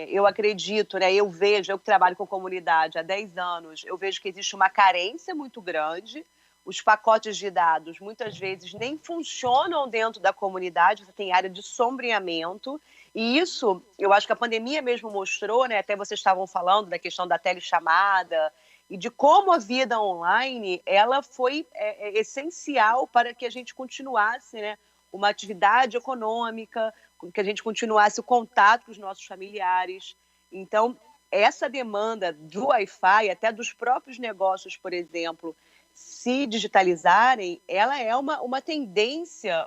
Eu acredito, né, eu que trabalho com comunidade há 10 anos, eu vejo que existe uma carência muito grande, os pacotes de dados muitas vezes nem funcionam dentro da comunidade, você tem área de sombreamento, e isso, eu acho que a pandemia mesmo mostrou, né, até vocês estavam falando da questão da telechamada, e de como a vida online, ela foi essencial para que a gente continuasse, né, uma atividade econômica, que a gente continuasse o contato com os nossos familiares. Então, essa demanda do Wi-Fi, até dos próprios negócios, por exemplo, se digitalizarem, ela é uma tendência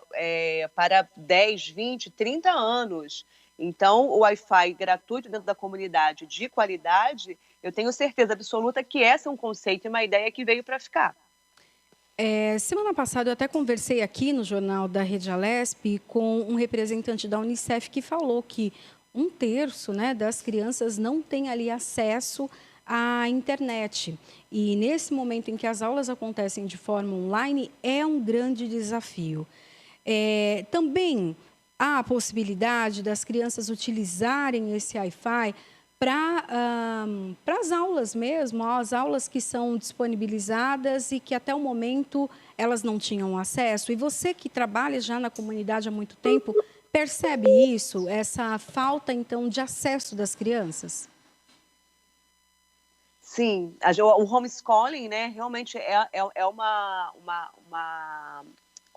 para 10, 20, 30 anos. Então, o Wi-Fi gratuito dentro da comunidade de qualidade, eu tenho certeza absoluta que esse é um conceito e uma ideia que veio para ficar. Semana passada eu até conversei aqui no Jornal da Rede Alesp com um representante da Unicef que falou que 1/3, né, das crianças não tem ali acesso à internet. E nesse momento em que as aulas acontecem de forma online, é um grande desafio. Também há a possibilidade das crianças utilizarem esse Wi-Fi para as aulas mesmo, as aulas que são disponibilizadas e que até o momento elas não tinham acesso. E você que trabalha já na comunidade há muito tempo, percebe isso, essa falta, então, de acesso das crianças? Sim, o homeschooling, né, realmente é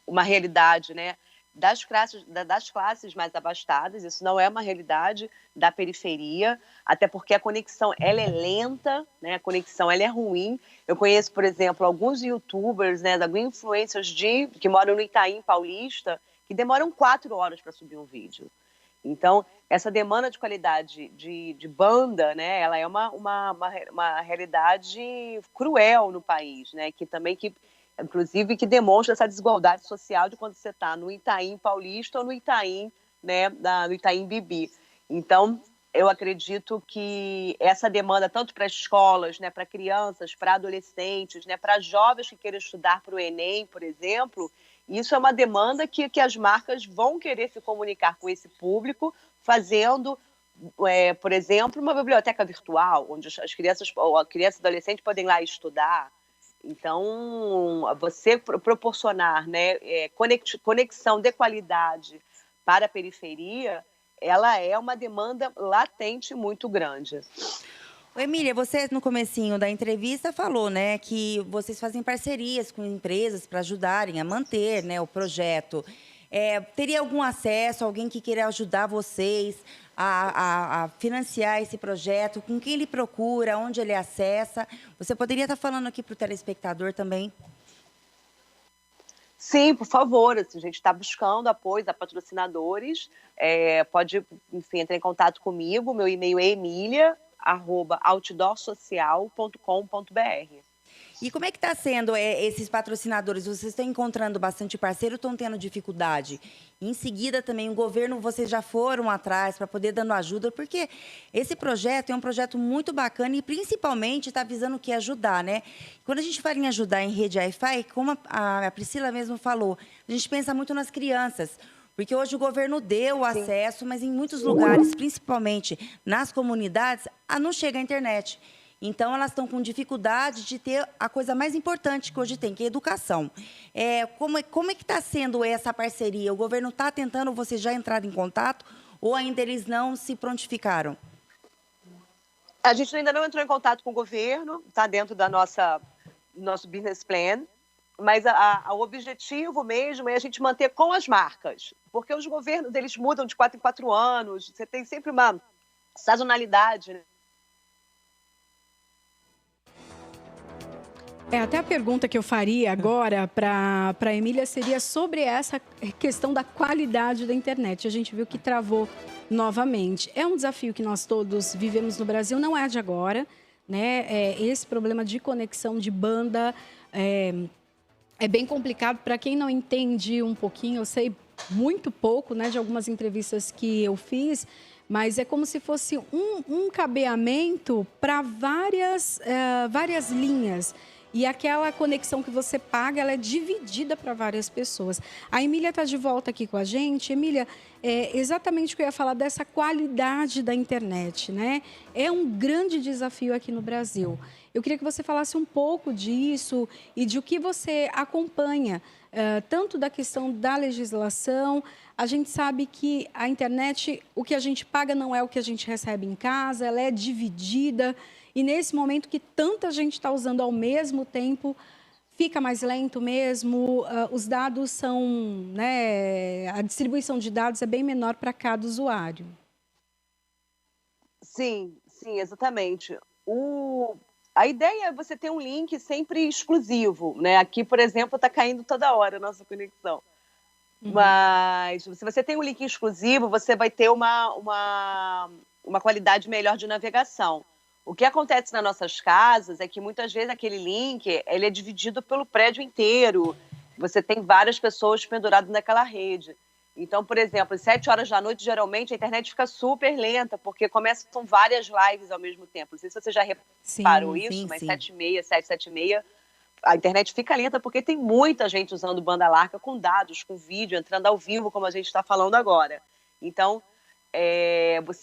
uma realidade, né, das classes mais abastadas. Isso não é uma realidade da periferia, até porque a conexão ela é lenta, né, a conexão ela é ruim. Eu conheço, por exemplo, alguns youtubers, né, alguns influencers que moram no Itaim Paulista, que demoram 4 horas para subir um vídeo. Então, essa demanda de qualidade de banda, né, ela é uma realidade cruel no país, né, inclusive que demonstra essa desigualdade social de quando você está no Itaim Paulista ou no Itaim, né, no Itaim Bibi. Então, eu acredito que essa demanda, tanto para escolas, né, para crianças, para adolescentes, né, para jovens que queiram estudar para o Enem, por exemplo, isso é uma demanda que as marcas vão querer se comunicar com esse público, fazendo, por exemplo, uma biblioteca virtual, onde as crianças ou a criança e adolescente podem ir lá estudar. Então, você proporcionar, né, conexão de qualidade para a periferia, ela é uma demanda latente muito grande. Emília, você no comecinho da entrevista falou, né, que vocês fazem parcerias com empresas para ajudarem a manter, né, o projeto. Teria algum acesso, alguém que queira ajudar vocês a financiar esse projeto? Com quem ele procura, onde ele acessa? Você poderia estar falando aqui para o telespectador também? Sim, por favor. Assim, a gente está buscando apoio a patrocinadores. Pode, enfim, entrar em contato comigo. Meu e-mail é emilia@outdoorsocial.com.br. E como é que está sendo esses patrocinadores? Vocês estão encontrando bastante parceiro ou estão tendo dificuldade? Em seguida, também, o governo, vocês já foram atrás para poder dando ajuda, porque esse projeto é um projeto muito bacana e, principalmente, está visando o que? Ajudar, né? Quando a gente fala em ajudar em rede Wi-Fi, como a Priscila mesmo falou, a gente pensa muito nas crianças. Porque hoje o governo deu acesso, mas em muitos lugares, principalmente nas comunidades, não chega a internet. Então, elas estão com dificuldade de ter a coisa mais importante que hoje tem, que é a educação. Como é que está sendo essa parceria? O governo está tentando, vocês já entraram em contato ou ainda eles não se prontificaram? A gente ainda não entrou em contato com o governo, está dentro do nosso business plan, mas o objetivo mesmo é a gente manter com as marcas, porque os governos eles mudam de 4 em 4 anos, você tem sempre uma sazonalidade, né? Até a pergunta que eu faria agora para a Emília seria sobre essa questão da qualidade da internet. A gente viu que travou novamente. É um desafio que nós todos vivemos no Brasil, não é de agora, né? Esse problema de conexão de banda é bem complicado. Para quem não entende um pouquinho, eu sei muito pouco, né, de algumas entrevistas que eu fiz, mas é como se fosse um cabeamento para várias linhas. E aquela conexão que você paga, ela é dividida para várias pessoas. A Emília está de volta aqui com a gente. Emília, exatamente o que eu ia falar dessa qualidade da internet, né? É um grande desafio aqui no Brasil. Eu queria que você falasse um pouco disso e de o que você acompanha, tanto da questão da legislação. A gente sabe que a internet, o que a gente paga não é o que a gente recebe em casa, ela é dividida. E nesse momento que tanta gente está usando ao mesmo tempo, fica mais lento mesmo, os dados são, né, a distribuição de dados é bem menor para cada usuário. Sim, exatamente. A ideia é você ter um link sempre exclusivo, né? Aqui, por exemplo, está caindo toda hora a nossa conexão. Mas se você tem um link exclusivo, você vai ter uma qualidade melhor de navegação. O que acontece nas nossas casas é que muitas vezes aquele link ele é dividido pelo prédio inteiro. Você tem várias pessoas penduradas naquela rede. Então, por exemplo, às 7 horas da noite, geralmente, a internet fica super lenta, porque começam várias lives ao mesmo tempo. Não sei se você já reparou isso, mas 7h30, 7h30, a internet fica lenta porque tem muita gente usando banda larga com dados, com vídeo, entrando ao vivo, como a gente está falando agora. Então,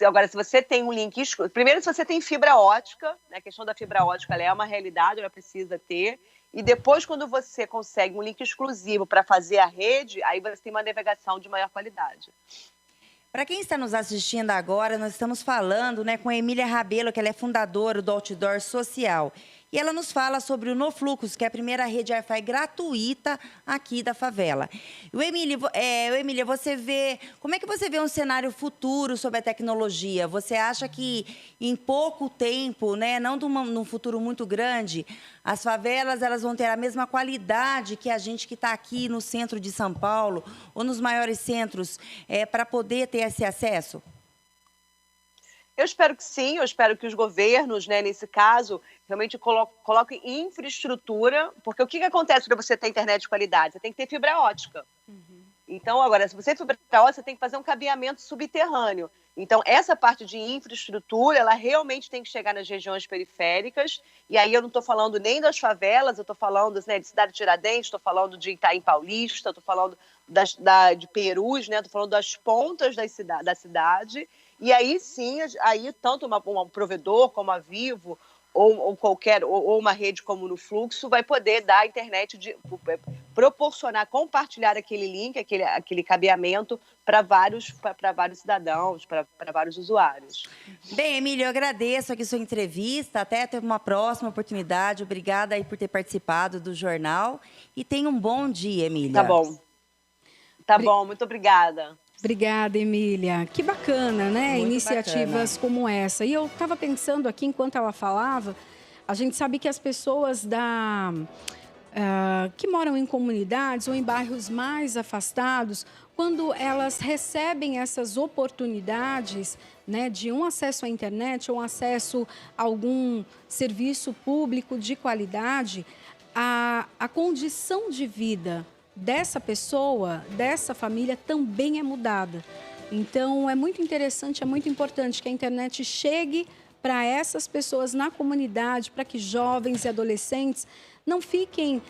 agora, se você tem um link... Primeiro, se você tem fibra ótica, né, a questão da fibra ótica ela é uma realidade, ela precisa ter. E depois, quando você consegue um link exclusivo para fazer a rede, aí você tem uma navegação de maior qualidade. Para quem está nos assistindo agora, nós estamos falando, né, com a Emília Rabelo, que ela é fundadora do Outdoor Social. E ela nos fala sobre o NoFluxo, que é a primeira rede Wi-Fi gratuita aqui da favela. Emília, como é que você vê um cenário futuro sobre a tecnologia? Você acha que em pouco tempo, né, não num futuro muito grande, as favelas elas vão ter a mesma qualidade que a gente que está aqui no centro de São Paulo ou nos maiores centros para poder ter esse acesso? Eu espero que sim, eu espero que os governos, né, nesse caso, realmente coloquem infraestrutura, porque o que acontece para você ter internet de qualidade? Você tem que ter fibra ótica. Então, agora, se você tem fibra ótica, você tem que fazer um cabeamento subterrâneo. Então, essa parte de infraestrutura, ela realmente tem que chegar nas regiões periféricas, e aí eu não estou falando nem das favelas, eu estou falando, né, de Cidade Tiradentes, estou falando de Itaim Paulista, estou falando de Perus, né, estou falando das pontas da cidade. E aí sim, aí tanto um provedor como a Vivo ou uma rede como no Fluxo vai poder dar a internet, proporcionar, compartilhar aquele link, aquele cabeamento para vários cidadãos, para vários usuários. Bem, Emília, eu agradeço aqui sua entrevista, até ter uma próxima oportunidade. Obrigada aí por ter participado do jornal e tenha um bom dia, Emília. Tá bom, muito obrigada. Obrigada, Emília. Que bacana, né? Muito Iniciativas bacana. como essa. E eu estava pensando aqui, enquanto ela falava, a gente sabe que as pessoas que moram em comunidades ou em bairros mais afastados, quando elas recebem essas oportunidades, né, de um acesso à internet ou um acesso a algum serviço público de qualidade, a condição de vida dessa pessoa, dessa família, também é mudada. Então, é muito interessante, é muito importante que a internet chegue para essas pessoas na comunidade, para que jovens e adolescentes não fiquem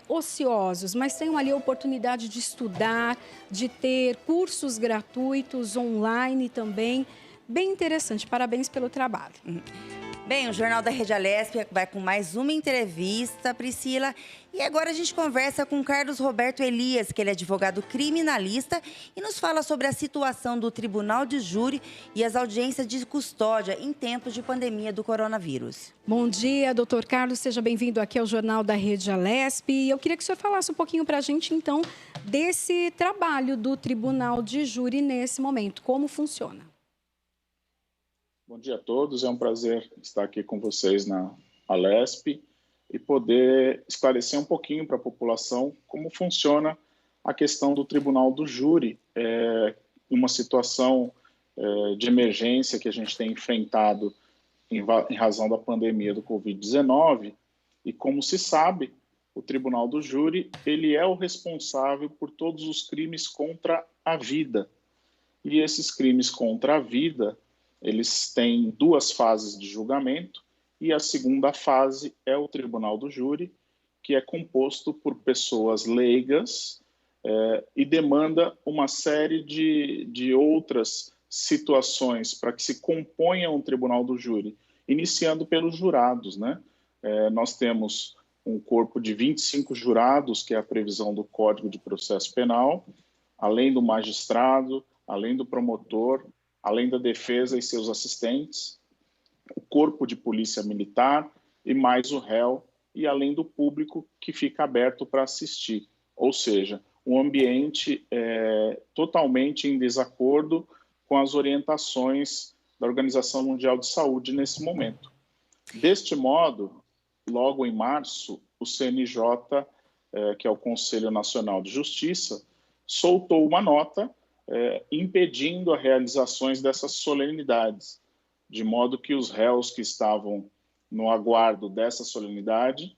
ociosos, mas tenham ali a oportunidade de estudar, de ter cursos gratuitos online também. Bem interessante, parabéns pelo trabalho. Bem, o Jornal da Rede Alesp vai com mais uma entrevista, Priscila. E agora a gente conversa com Carlos Roberto Elias, que ele é advogado criminalista e nos fala sobre a situação do Tribunal de Júri e as audiências de custódia em tempos de pandemia do coronavírus. Bom dia, doutor Carlos. Seja bem-vindo aqui ao Jornal da Rede Alesp. E eu queria que o senhor falasse um pouquinho para a gente, então, desse trabalho do Tribunal de Júri nesse momento. Como funciona? Bom dia a todos, é um prazer estar aqui com vocês na Alesp e poder esclarecer um pouquinho para a população como funciona a questão do Tribunal do Júri, uma situação de emergência que a gente tem enfrentado em razão da pandemia do Covid-19 e, como se sabe, o Tribunal do Júri ele é o responsável por todos os crimes contra a vida. E esses crimes contra a vida eles têm duas fases de julgamento e a segunda fase é o Tribunal do Júri, que é composto por pessoas leigas e demanda uma série de outras situações para que se componha um Tribunal do Júri, iniciando pelos jurados, né? Nós temos um corpo de 25 jurados, que é a previsão do Código de Processo Penal, além do magistrado, além do promotor, além da defesa e seus assistentes, o corpo de polícia militar e mais o réu, e além do público que fica aberto para assistir. Ou seja, um ambiente totalmente em desacordo com as orientações da Organização Mundial de Saúde nesse momento. Deste modo, logo em março, o CNJ, que é o Conselho Nacional de Justiça, soltou uma nota impedindo as realizações dessas solenidades, de modo que os réus que estavam no aguardo dessa solenidade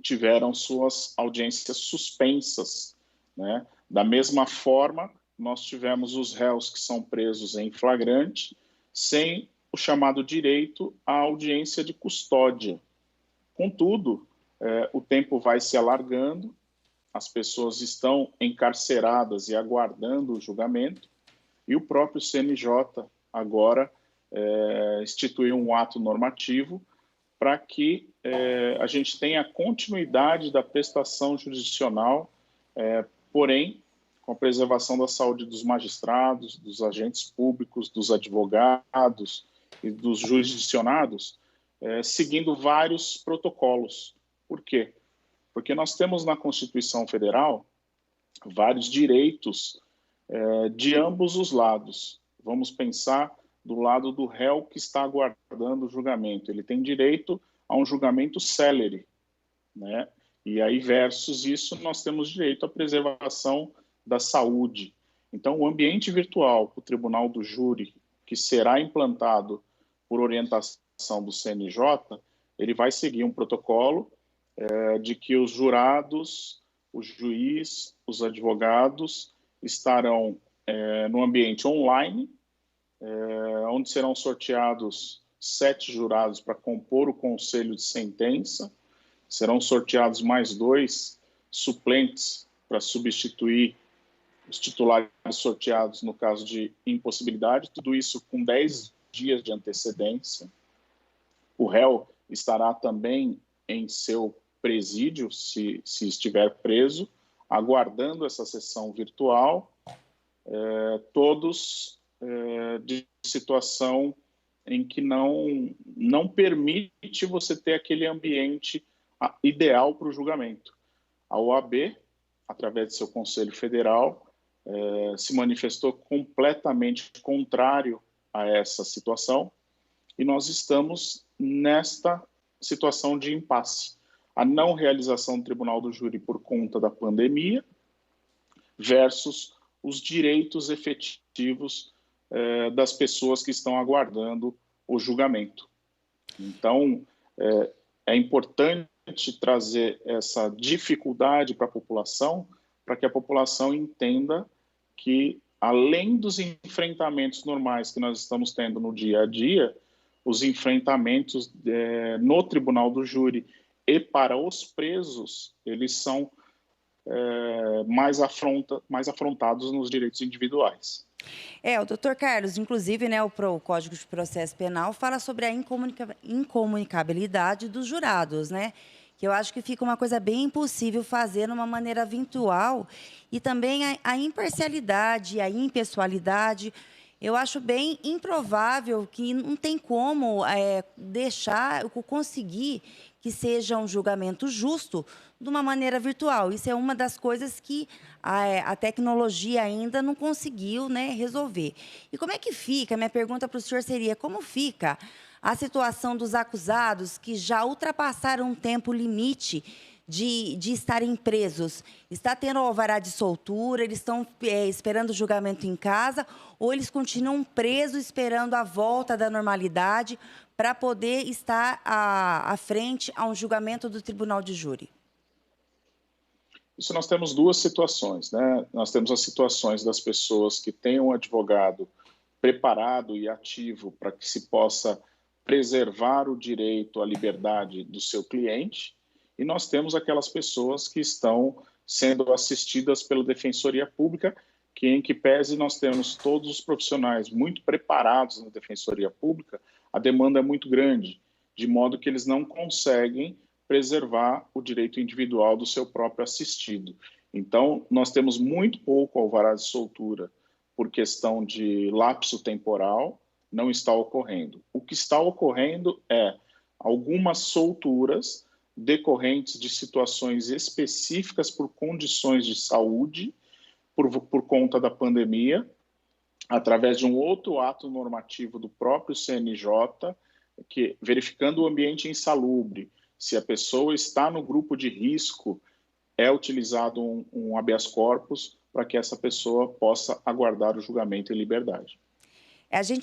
tiveram suas audiências suspensas, né? Da mesma forma, nós tivemos os réus que são presos em flagrante, sem o chamado direito à audiência de custódia. Contudo, o tempo vai se alargando, as pessoas estão encarceradas e aguardando o julgamento, e o próprio CNJ agora instituiu um ato normativo para que a gente tenha a continuidade da prestação jurisdicional, porém, com a preservação da saúde dos magistrados, dos agentes públicos, dos advogados e dos jurisdicionados, seguindo vários protocolos. Por quê? Porque nós temos na Constituição Federal vários direitos de ambos os lados. Vamos pensar do lado do réu que está aguardando o julgamento. Ele tem direito a um julgamento célere, né? E aí, versus isso, nós temos direito à preservação da saúde. Então, o ambiente virtual, o Tribunal do Júri, que será implantado por orientação do CNJ, ele vai seguir um protocolo de que os jurados, o juiz, os advogados estarão no ambiente online, onde serão sorteados 7 jurados para compor o conselho de sentença, serão sorteados mais 2 suplentes para substituir os titulares sorteados no caso de impossibilidade, tudo isso com 10 dias de antecedência. O réu estará também em seu presídio, se estiver preso, aguardando essa sessão virtual, todos de situação em que não permite você ter aquele ambiente ideal para o julgamento. A OAB, através de seu Conselho Federal, se manifestou completamente contrário a essa situação e nós estamos nesta situação de impasse. A não realização do Tribunal do Júri por conta da pandemia versus os direitos efetivos das pessoas que estão aguardando o julgamento. Então, é importante trazer essa dificuldade para a população, para que a população entenda que, além dos enfrentamentos normais que nós estamos tendo no dia a dia, os enfrentamentos no Tribunal do Júri e para os presos, eles são mais afrontados nos direitos individuais. O doutor Carlos, inclusive, né, o Código de Processo Penal fala sobre a incomunicabilidade dos jurados, né? Que eu acho que fica uma coisa bem impossível fazer de uma maneira virtual. E também a imparcialidade, a impessoalidade. Eu acho bem improvável que não tem como conseguir que seja um julgamento justo de uma maneira virtual. Isso é uma das coisas que a tecnologia ainda não conseguiu, né, resolver. E como é que fica? Minha pergunta para o senhor seria, como fica a situação dos acusados que já ultrapassaram um tempo limite de estarem presos? Está tendo alvará de soltura, eles estão esperando o julgamento em casa, ou eles continuam presos esperando a volta da normalidade para poder estar à frente a um julgamento do Tribunal de Júri? Isso nós temos duas situações, né? Nós temos as situações das pessoas que têm um advogado preparado e ativo para que se possa preservar o direito à liberdade do seu cliente, e nós temos aquelas pessoas que estão sendo assistidas pela Defensoria Pública, que em que pese nós temos todos os profissionais muito preparados na Defensoria Pública, a demanda é muito grande, de modo que eles não conseguem preservar o direito individual do seu próprio assistido. Então, nós temos muito pouco alvará de soltura por questão de lapso temporal, não está ocorrendo. O que está ocorrendo é algumas solturas decorrentes de situações específicas por condições de saúde, por conta da pandemia, através de um outro ato normativo do próprio CNJ, que, verificando o ambiente insalubre, se a pessoa está no grupo de risco, é utilizado um habeas corpus para que essa pessoa possa aguardar o julgamento em liberdade.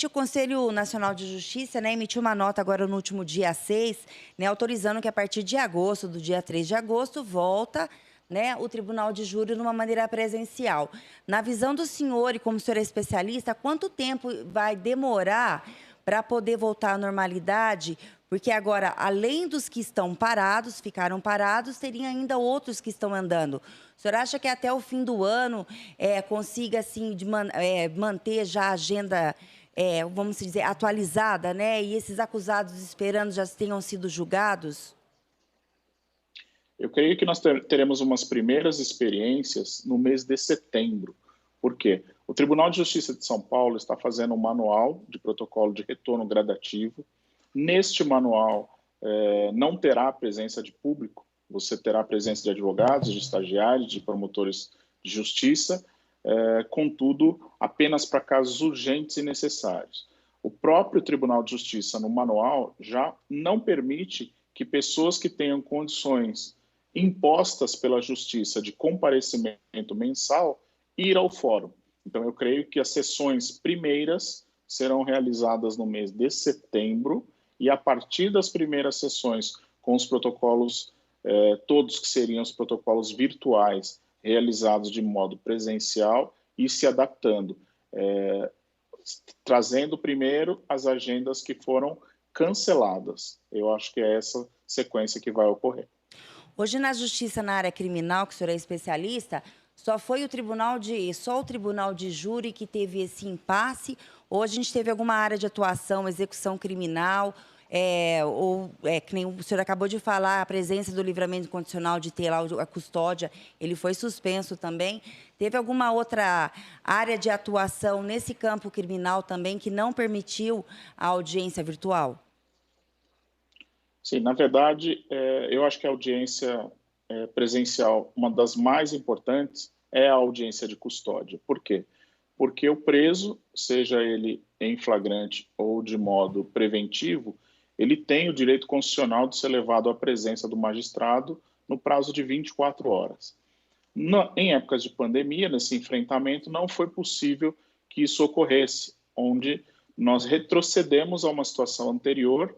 O Conselho Nacional de Justiça, né, emitiu uma nota agora no último dia 6, né, autorizando que a partir de agosto, do dia 3 de agosto, volta, né, o Tribunal de Júri numa maneira presencial. Na visão do senhor, e como o senhor é especialista, quanto tempo vai demorar para poder voltar à normalidade? Porque agora, além dos que estão parados, ficaram parados, teria ainda outros que estão andando. O senhor acha que até o fim do ano consiga, assim, manter já a agenda, vamos dizer, atualizada, né? E esses acusados esperando já tenham sido julgados? Eu creio que nós teremos umas primeiras experiências no mês de setembro. Por quê? O Tribunal de Justiça de São Paulo está fazendo um manual de protocolo de retorno gradativo. Neste manual não terá a presença de público, você terá a presença de advogados, de estagiários, de promotores de justiça, contudo, apenas para casos urgentes e necessários. O próprio Tribunal de Justiça, no manual, já não permite que pessoas que tenham condições impostas pela Justiça de comparecimento mensal ir ao fórum. Então, eu creio que as sessões primeiras serão realizadas no mês de setembro, e a partir das primeiras sessões, com os protocolos, todos que seriam os protocolos virtuais, realizados de modo presencial e se adaptando, trazendo primeiro as agendas que foram canceladas. Eu acho que é essa sequência que vai ocorrer. Hoje, na Justiça, na área criminal, que o senhor é especialista, só o tribunal de júri que teve esse impasse, ou a gente teve alguma área de atuação, execução criminal, que nem o senhor acabou de falar, a presença do livramento condicional de ter lá a custódia, ele foi suspenso também. Teve alguma outra área de atuação nesse campo criminal também que não permitiu a audiência virtual? Sim, na verdade, eu acho que a audiência presencial, uma das mais importantes, é a audiência de custódia. Por quê? Porque o preso, seja ele em flagrante ou de modo preventivo, ele tem o direito constitucional de ser levado à presença do magistrado no prazo de 24 horas. Em épocas de pandemia, nesse enfrentamento, não foi possível que isso ocorresse, onde nós retrocedemos a uma situação anterior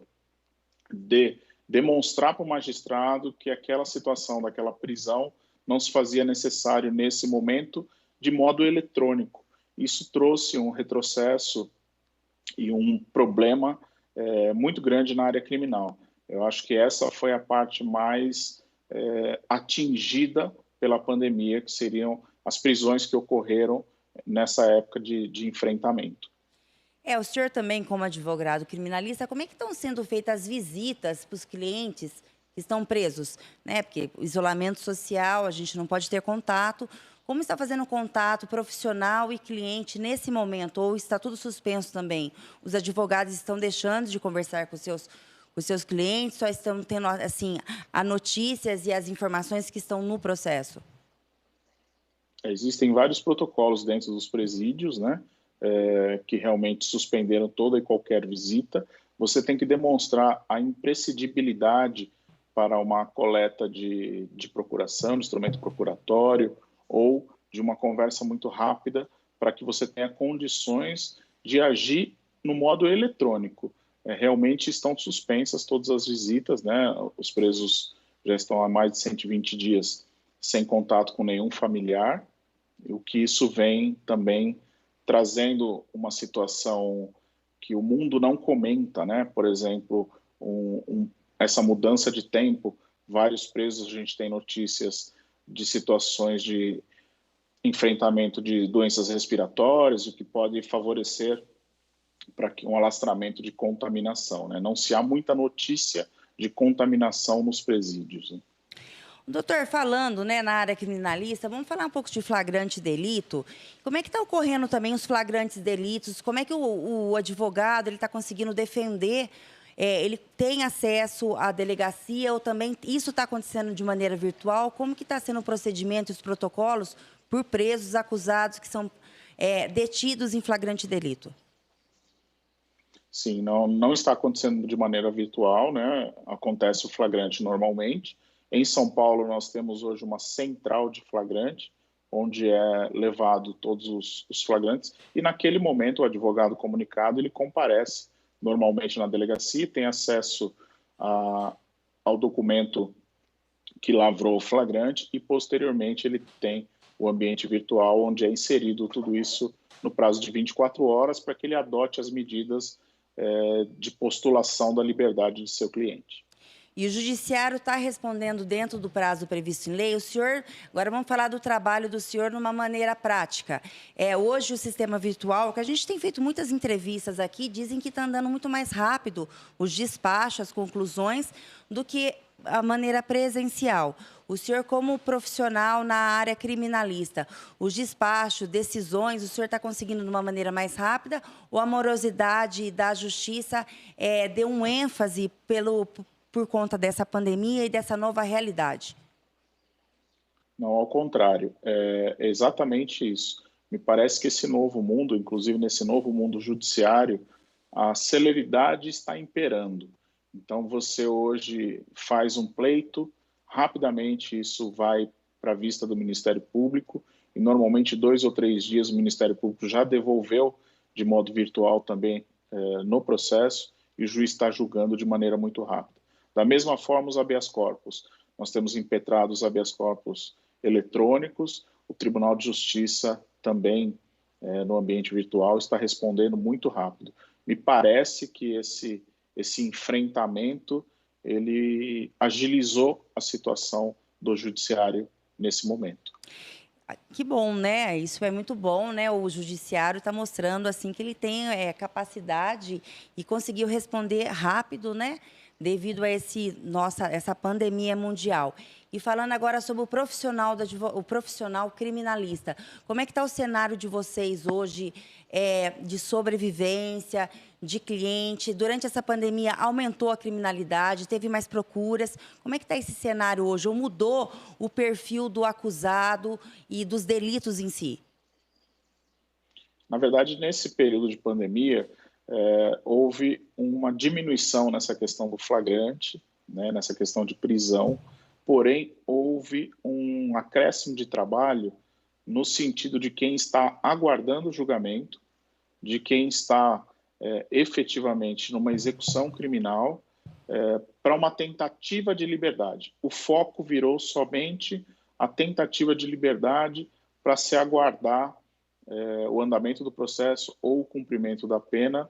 de demonstrar para o magistrado que aquela situação daquela prisão não se fazia necessário nesse momento de modo eletrônico. Isso trouxe um retrocesso e um problema muito grande na área criminal. Eu acho que essa foi a parte mais atingida pela pandemia, que seriam as prisões que ocorreram nessa época de enfrentamento. O senhor também, como advogado criminalista, como é que estão sendo feitas as visitas para os clientes que estão presos, né? Porque o isolamento social, a gente não pode ter contato. Como está fazendo contato profissional e cliente nesse momento? Ou está tudo suspenso também? Os advogados estão deixando de conversar com os seus clientes? Só estão tendo, assim, as notícias e as informações que estão no processo? Existem vários protocolos dentro dos presídios, né? Que realmente suspenderam toda e qualquer visita. Você tem que demonstrar a imprescindibilidade para uma coleta de procuração, de instrumento procuratório, ou de uma conversa muito rápida, para que você tenha condições de agir no modo eletrônico. Realmente estão suspensas todas as visitas, né? Os presos já estão há mais de 120 dias sem contato com nenhum familiar, o que isso vem também trazendo uma situação que o mundo não comenta, né? Por exemplo, essa mudança de tempo, vários presos, a gente tem notícias de situações de enfrentamento de doenças respiratórias, o que pode favorecer para um alastramento de contaminação, né? Não se há muita notícia de contaminação nos presídios, né? Doutor, falando, né, na área criminalista, vamos falar um pouco de flagrante delito. Como é que está ocorrendo também os flagrantes delitos? Como é que o advogado está conseguindo defender? Ele tem acesso à delegacia ou também isso está acontecendo de maneira virtual? Como que está sendo o procedimento e os protocolos por presos acusados que são detidos em flagrante delito? Sim, não está acontecendo de maneira virtual, né? Acontece o flagrante normalmente. Em São Paulo, nós temos hoje uma central de flagrante, onde é levado todos os flagrantes, e naquele momento o advogado comunicado ele comparece normalmente na delegacia, tem acesso ao documento que lavrou o flagrante e, posteriormente, ele tem o ambiente virtual, onde é inserido tudo isso no prazo de 24 horas para que ele adote as medidas de postulação da liberdade de seu cliente. E o judiciário está respondendo dentro do prazo previsto em lei. O senhor, agora vamos falar do trabalho do senhor numa maneira prática. Hoje o sistema virtual, que a gente tem feito muitas entrevistas aqui, dizem que está andando muito mais rápido os despachos, as conclusões, do que a maneira presencial. O senhor, como profissional na área criminalista, os despachos, decisões, o senhor está conseguindo de uma maneira mais rápida ou a morosidade da justiça deu um ênfase por conta dessa pandemia e dessa nova realidade? Não, ao contrário, é exatamente isso. Me parece que esse novo mundo, inclusive nesse novo mundo judiciário, a celeridade está imperando. Então, você hoje faz um pleito, rapidamente isso vai para a vista do Ministério Público, e normalmente 2 ou 3 dias o Ministério Público já devolveu de modo virtual também no processo, e o juiz está julgando de maneira muito rápida. Da mesma forma, os habeas corpus. Nós temos impetrados os habeas corpus eletrônicos, o Tribunal de Justiça também, no ambiente virtual, está respondendo muito rápido. Me parece que esse enfrentamento, ele agilizou a situação do judiciário nesse momento. Que bom, né? Isso é muito bom, né? O judiciário está mostrando assim que ele tem capacidade e conseguiu responder rápido, né? Devido a essa pandemia mundial. E falando agora sobre o profissional criminalista, como é que está o cenário de vocês hoje de sobrevivência, de cliente? Durante essa pandemia aumentou a criminalidade, teve mais procuras. Como é que está esse cenário hoje? Ou mudou o perfil do acusado e dos delitos em si? Na verdade, nesse período de pandemia, houve uma diminuição nessa questão do flagrante, né, nessa questão de prisão, porém, houve um acréscimo de trabalho no sentido de quem está aguardando o julgamento, de quem está efetivamente numa execução criminal, para uma tentativa de liberdade. O foco virou somente a tentativa de liberdade para se aguardar o andamento do processo ou o cumprimento da pena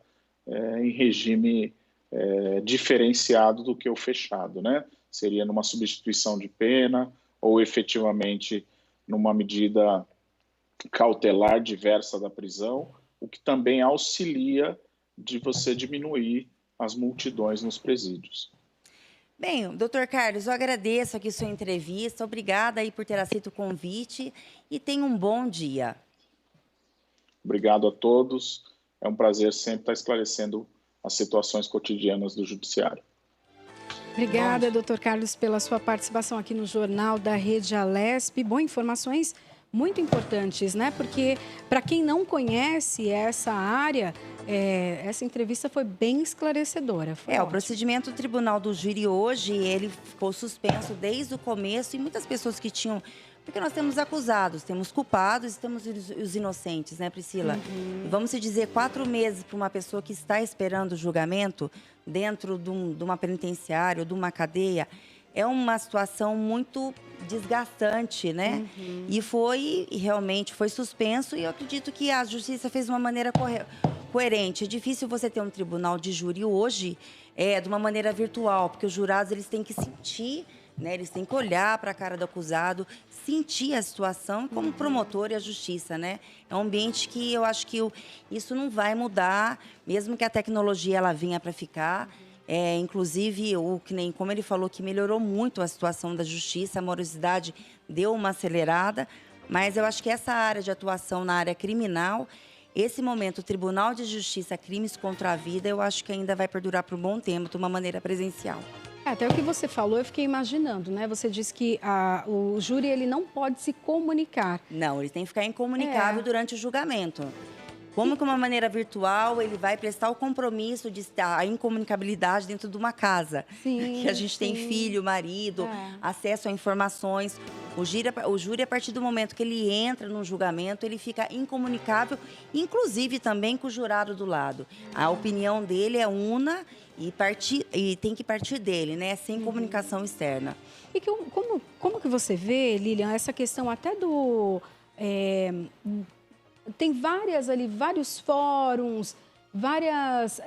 em regime diferenciado do que o fechado, né? Seria numa substituição de pena ou efetivamente numa medida cautelar diversa da prisão, o que também auxilia de você diminuir as multidões nos presídios. Bem, doutor Carlos, eu agradeço aqui sua entrevista, obrigada aí por ter aceito o convite e tenha um bom dia. Obrigado a todos, é um prazer sempre estar esclarecendo as situações cotidianas do judiciário. Obrigada, doutor Carlos, pela sua participação aqui no Jornal da Rede Alesp. Bom, informações muito importantes, né? Porque, para quem não conhece essa área, essa entrevista foi bem esclarecedora. O procedimento do Tribunal do Júri hoje, ele ficou suspenso desde o começo e muitas pessoas que tinham... Porque nós temos acusados, temos culpados e temos os inocentes, né, Priscila? Uhum. Vamos se dizer 4 meses para uma pessoa que está esperando o julgamento dentro de uma penitenciária ou de uma cadeia, é uma situação muito desgastante, né? Uhum. E realmente foi suspenso e eu acredito que a Justiça fez de uma maneira coerente. É difícil você ter um tribunal de júri hoje de uma maneira virtual, porque os jurados eles têm que sentir, né? Eles têm que olhar para a cara do acusado, sentir a situação como promotor e a justiça, né? É um ambiente que eu acho que isso não vai mudar, mesmo que a tecnologia ela venha para ficar. Inclusive, como ele falou, que melhorou muito a situação da justiça, a morosidade deu uma acelerada, mas eu acho que essa área de atuação na área criminal, esse momento, o Tribunal de Justiça, Crimes contra a Vida, eu acho que ainda vai perdurar por um bom tempo, de uma maneira presencial. Até o que você falou, eu fiquei imaginando, né? Você disse que o júri ele não pode se comunicar. Não, ele tem que ficar incomunicável durante o julgamento. Como que uma maneira virtual ele vai prestar o compromisso de estar a incomunicabilidade dentro de uma casa? Sim, que a gente tem filho, marido, acesso a informações. O júri, a partir do momento que ele entra no julgamento, ele fica incomunicável, inclusive também com o jurado do lado. A opinião dele é una e tem que partir dele, né? Sem comunicação externa. E como que você vê, Lilian, essa questão até do... tem vários fóruns vários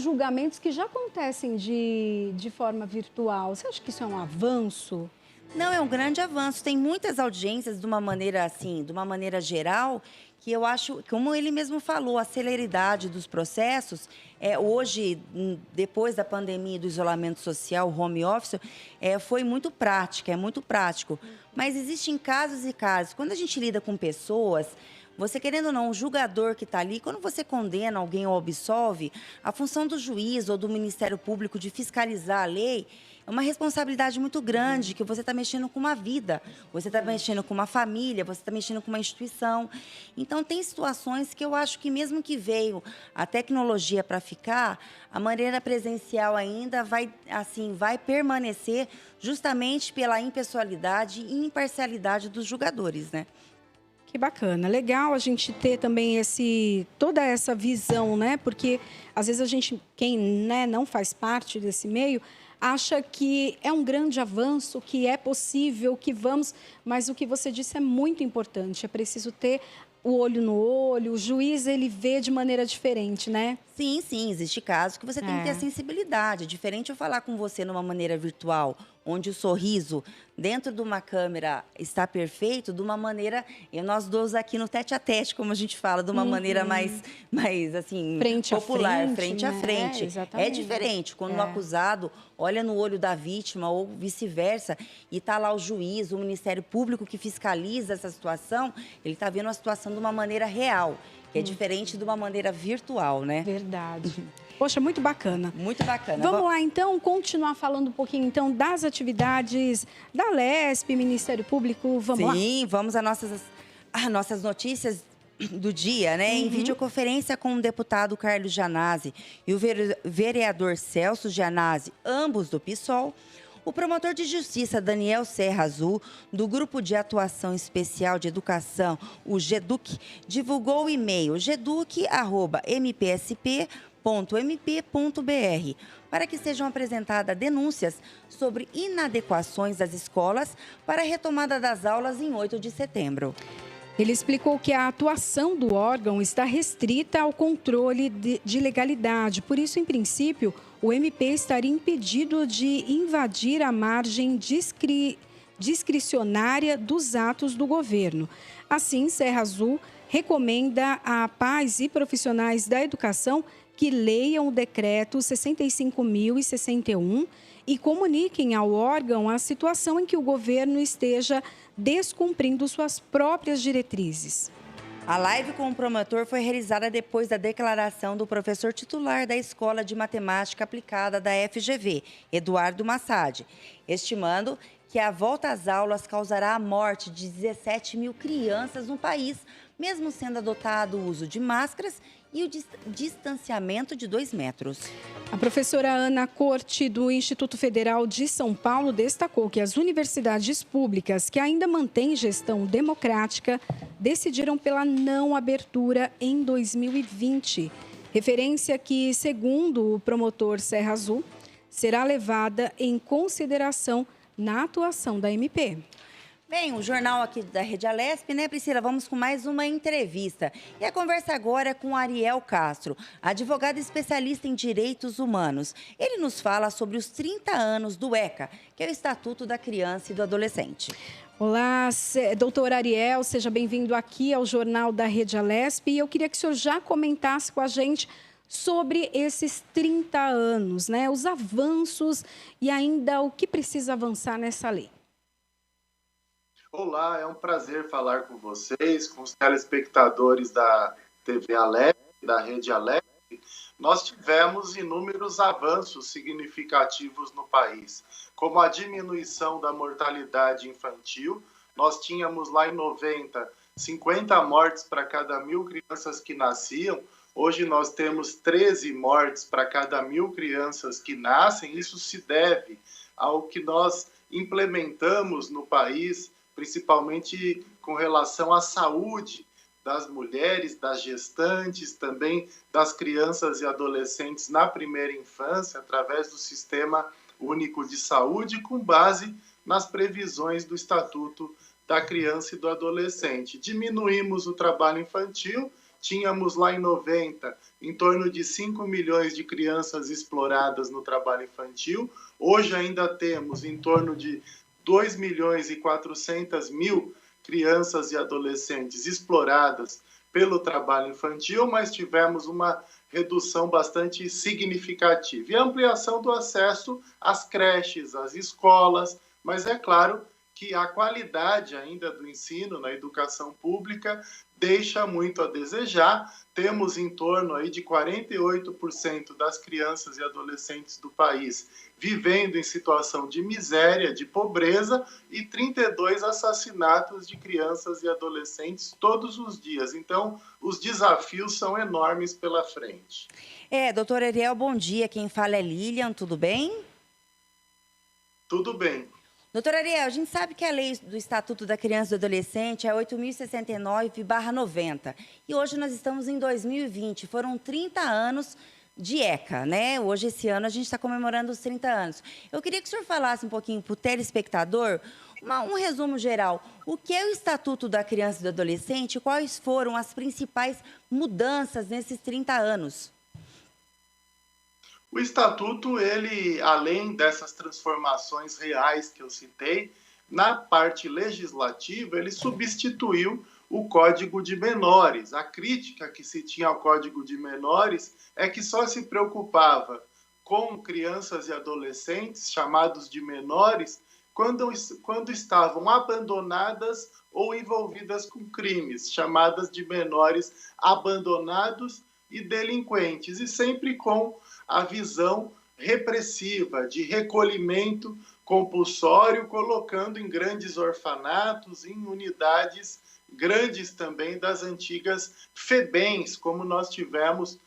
julgamentos que já acontecem de forma virtual. Você acha que isso é um avanço? Não, é um grande avanço. Tem muitas audiências de uma maneira assim, de uma maneira geral, que eu acho, como ele mesmo falou, a celeridade dos processos, hoje, depois da pandemia e do isolamento social, o home office, foi muito prática, é muito prático. Mas existem casos e casos. Quando a gente lida com pessoas, você querendo ou não, o julgador que está ali, quando você condena alguém ou absolve, a função do juiz ou do Ministério Público de fiscalizar a lei é uma responsabilidade muito grande, que você está mexendo com uma vida, você está mexendo com uma família, você está mexendo com uma instituição. Então, tem situações que eu acho que mesmo que veio a tecnologia para ficar, a maneira presencial ainda vai permanecer justamente pela impessoalidade e imparcialidade dos julgadores, né? Que bacana, legal a gente ter também toda essa visão, né? Porque às vezes a gente, quem não faz parte desse meio, acha que é um grande avanço, que é possível, que vamos... Mas o que você disse é muito importante, é preciso ter o olho no olho, o juiz ele vê de maneira diferente, né? Sim, existe caso que você tem que ter a sensibilidade. É diferente eu falar com você numa maneira virtual, onde o sorriso dentro de uma câmera está perfeito, de uma maneira, nós dois aqui no tete-a-tete, como a gente fala, de uma maneira mais assim, popular, frente a frente. É diferente quando o acusado olha no olho da vítima ou vice-versa e está lá o juiz, o Ministério Público que fiscaliza essa situação, ele está vendo a situação de uma maneira real, que é diferente de uma maneira virtual, né? Verdade. Poxa, muito bacana. Muito bacana. Vamos lá, então, continuar falando um pouquinho, então, das atividades da Lesp, Ministério Público. Vamos lá? Sim, vamos às nossas notícias do dia, né? Em videoconferência com o deputado Carlos Gianazzi e o vereador Celso Gianazzi, ambos do PSOL, o promotor de justiça Daniel Serra Azul, do Grupo de Atuação Especial de Educação, o GEDUC, divulgou o e-mail geduc@mpsp.mp.br para que sejam apresentadas denúncias sobre inadequações das escolas para a retomada das aulas em 8 de setembro. Ele explicou que a atuação do órgão está restrita ao controle de legalidade. Por isso, em princípio, o MP estaria impedido de invadir a margem discricionária dos atos do governo. Assim, Serra Azul recomenda a pais e profissionais da educação que leiam o decreto 65.061 e comuniquem ao órgão a situação em que o governo esteja descumprindo suas próprias diretrizes. A live com o promotor foi realizada depois da declaração do professor titular da Escola de Matemática Aplicada da FGV, Eduardo Massad, estimando que a volta às aulas causará a morte de 17 mil crianças no país, mesmo sendo adotado o uso de máscaras e o distanciamento de 2 metros. A professora Ana Corte, do Instituto Federal de São Paulo, destacou que as universidades públicas que ainda mantêm gestão democrática decidiram pela não abertura em 2020. Referência que, segundo o promotor Serra Azul, será levada em consideração na atuação da MP. Bem, o jornal aqui da Rede Alesp, né, Priscila? Vamos com mais uma entrevista. E a conversa agora é com Ariel Castro, advogado especialista em direitos humanos. Ele nos fala sobre os 30 anos do ECA, que é o Estatuto da Criança e do Adolescente. Olá, doutor Ariel, seja bem-vindo aqui ao Jornal da Rede Alesp. E eu queria que o senhor já comentasse com a gente sobre esses 30 anos, né? Os avanços e ainda o que precisa avançar nessa lei. Olá, é um prazer falar com vocês, com os telespectadores da TV Alesp, da Rede Alesp. Nós tivemos inúmeros avanços significativos no país, como a diminuição da mortalidade infantil. Nós tínhamos lá em 90, 50 mortes para cada 1.000 crianças que nasciam. Hoje nós temos 13 mortes para cada 1.000 crianças que nascem. Isso se deve ao que nós implementamos no país, principalmente com relação à saúde das mulheres, das gestantes, também das crianças e adolescentes na primeira infância, através do Sistema Único de Saúde, com base nas previsões do Estatuto da Criança e do Adolescente. Diminuímos o trabalho infantil, tínhamos lá em 90 em torno de 5 milhões de crianças exploradas no trabalho infantil. Hoje ainda temos em torno de 2 milhões e 400 mil crianças e adolescentes exploradas pelo trabalho infantil, mas tivemos uma redução bastante significativa. E a ampliação do acesso às creches, às escolas, mas é claro que a qualidade ainda do ensino na educação pública deixa muito a desejar. Temos em torno aí de 48% das crianças e adolescentes do país vivendo em situação de miséria, de pobreza, e 32 assassinatos de crianças e adolescentes todos os dias. Então, os desafios são enormes pela frente. Doutor Ariel, bom dia. Quem fala é Lilian, tudo bem? Tudo bem. Doutor Ariel, a gente sabe que a lei do Estatuto da Criança e do Adolescente é 8.069/90. E hoje nós estamos em 2020. Foram 30 anos de ECA, né? Hoje, esse ano, a gente está comemorando os 30 anos. Eu queria que o senhor falasse um pouquinho para o telespectador, um resumo geral. O que é o Estatuto da Criança e do Adolescente e quais foram as principais mudanças nesses 30 anos? O Estatuto, ele, além dessas transformações reais que eu citei, na parte legislativa, ele substituiu o Código de Menores. A crítica que se tinha ao Código de Menores é que só se preocupava com crianças e adolescentes, chamados de menores, quando estavam abandonadas ou envolvidas com crimes, chamadas de menores abandonados e delinquentes, e sempre com a visão repressiva, de recolhimento compulsório, colocando em grandes orfanatos, em unidades grandes também das antigas FEBEMs, como nós tivemos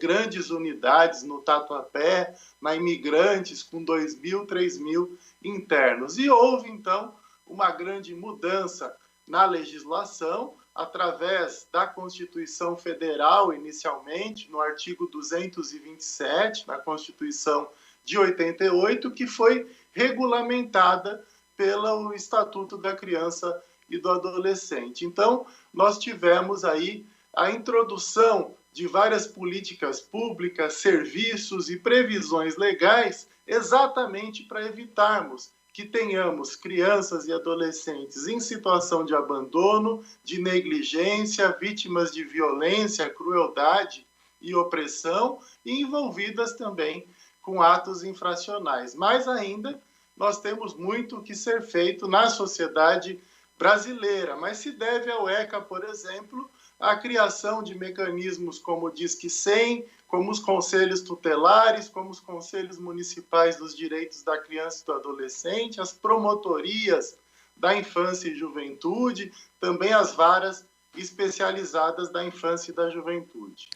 grandes unidades no Tatuapé, na Imigrantes, com 2.000, 3.000 internos. E houve, então, uma grande mudança na legislação, através da Constituição Federal, inicialmente, no artigo 227, na Constituição de 88, que foi regulamentada pelo Estatuto da Criança e do Adolescente. Então, nós tivemos aí a introdução de várias políticas públicas, serviços e previsões legais, exatamente para evitarmos que tenhamos crianças e adolescentes em situação de abandono, de negligência, vítimas de violência, crueldade e opressão, e envolvidas também com atos infracionais. Mais ainda, nós temos muito que ser feito na sociedade brasileira, mas se deve ao ECA, por exemplo, a criação de mecanismos como o Disque 100, como os conselhos tutelares, como os conselhos municipais dos direitos da criança e do adolescente, as promotorias da infância e juventude, também as varas especializadas da infância e da juventude.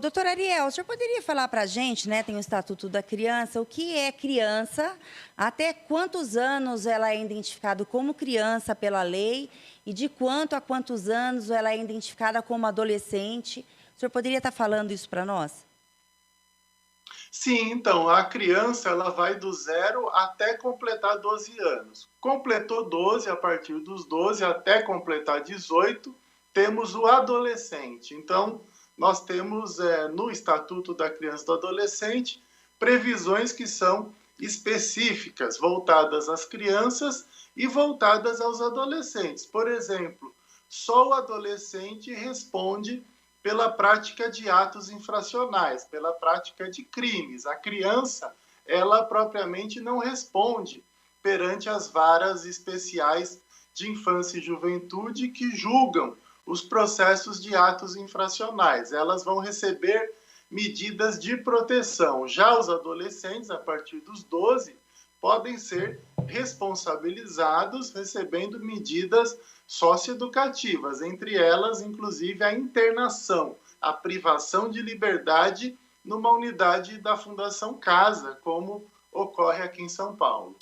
Doutor Ariel, o senhor poderia falar para a gente, né, tem o Estatuto da Criança, o que é criança, até quantos anos ela é identificada como criança pela lei e de quanto a quantos anos ela é identificada como adolescente? O senhor poderia estar falando isso para nós? Sim, então, a criança ela vai do 0 até completar 12 anos. Completou 12, a partir dos 12 até completar 18, temos o adolescente. Então, nós temos no Estatuto da Criança e do Adolescente previsões que são específicas, voltadas às crianças e voltadas aos adolescentes. Por exemplo, só o adolescente responde pela prática de atos infracionais, pela prática de crimes. A criança, ela propriamente não responde perante as varas especiais de infância e juventude que julgam os processos de atos infracionais. Elas vão receber medidas de proteção. Já os adolescentes, a partir dos 12, podem ser responsabilizados recebendo medidas socioeducativas, entre elas, inclusive, a internação, a privação de liberdade numa unidade da Fundação Casa, como ocorre aqui em São Paulo.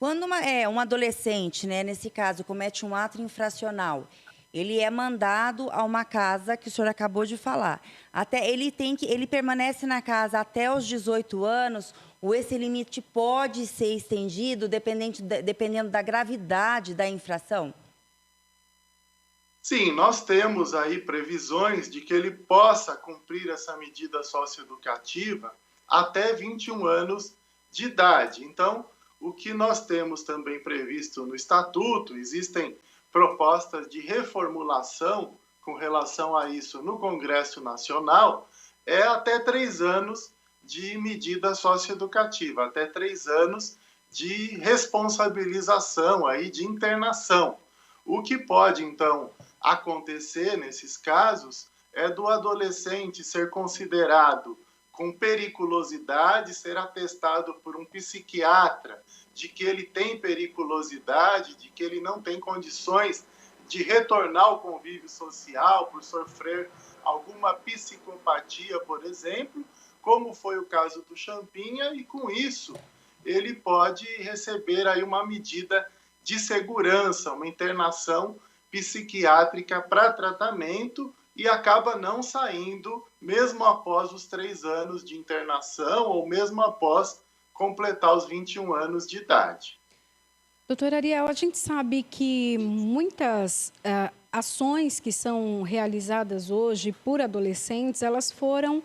Quando um adolescente, né, nesse caso, comete um ato infracional, ele é mandado a uma casa que o senhor acabou de falar. Ele permanece na casa até os 18 anos, ou esse limite pode ser estendido dependendo da gravidade da infração? Sim, nós temos aí previsões de que ele possa cumprir essa medida socioeducativa até 21 anos de idade. Então, o que nós temos também previsto no Estatuto, existem propostas de reformulação com relação a isso no Congresso Nacional, é até 3 anos de medida socioeducativa, até 3 anos de responsabilização, aí, de internação. O que pode, então, acontecer nesses casos é do adolescente ser considerado com periculosidade, ser atestado por um psiquiatra de que ele tem periculosidade, de que ele não tem condições de retornar ao convívio social por sofrer alguma psicopatia, por exemplo, como foi o caso do Champinha, e com isso ele pode receber aí uma medida de segurança, uma internação psiquiátrica para tratamento e acaba não saindo, mesmo após os 3 anos de internação ou mesmo após completar os 21 anos de idade. Doutora Ariel, a gente sabe que muitas ações que são realizadas hoje por adolescentes, elas foram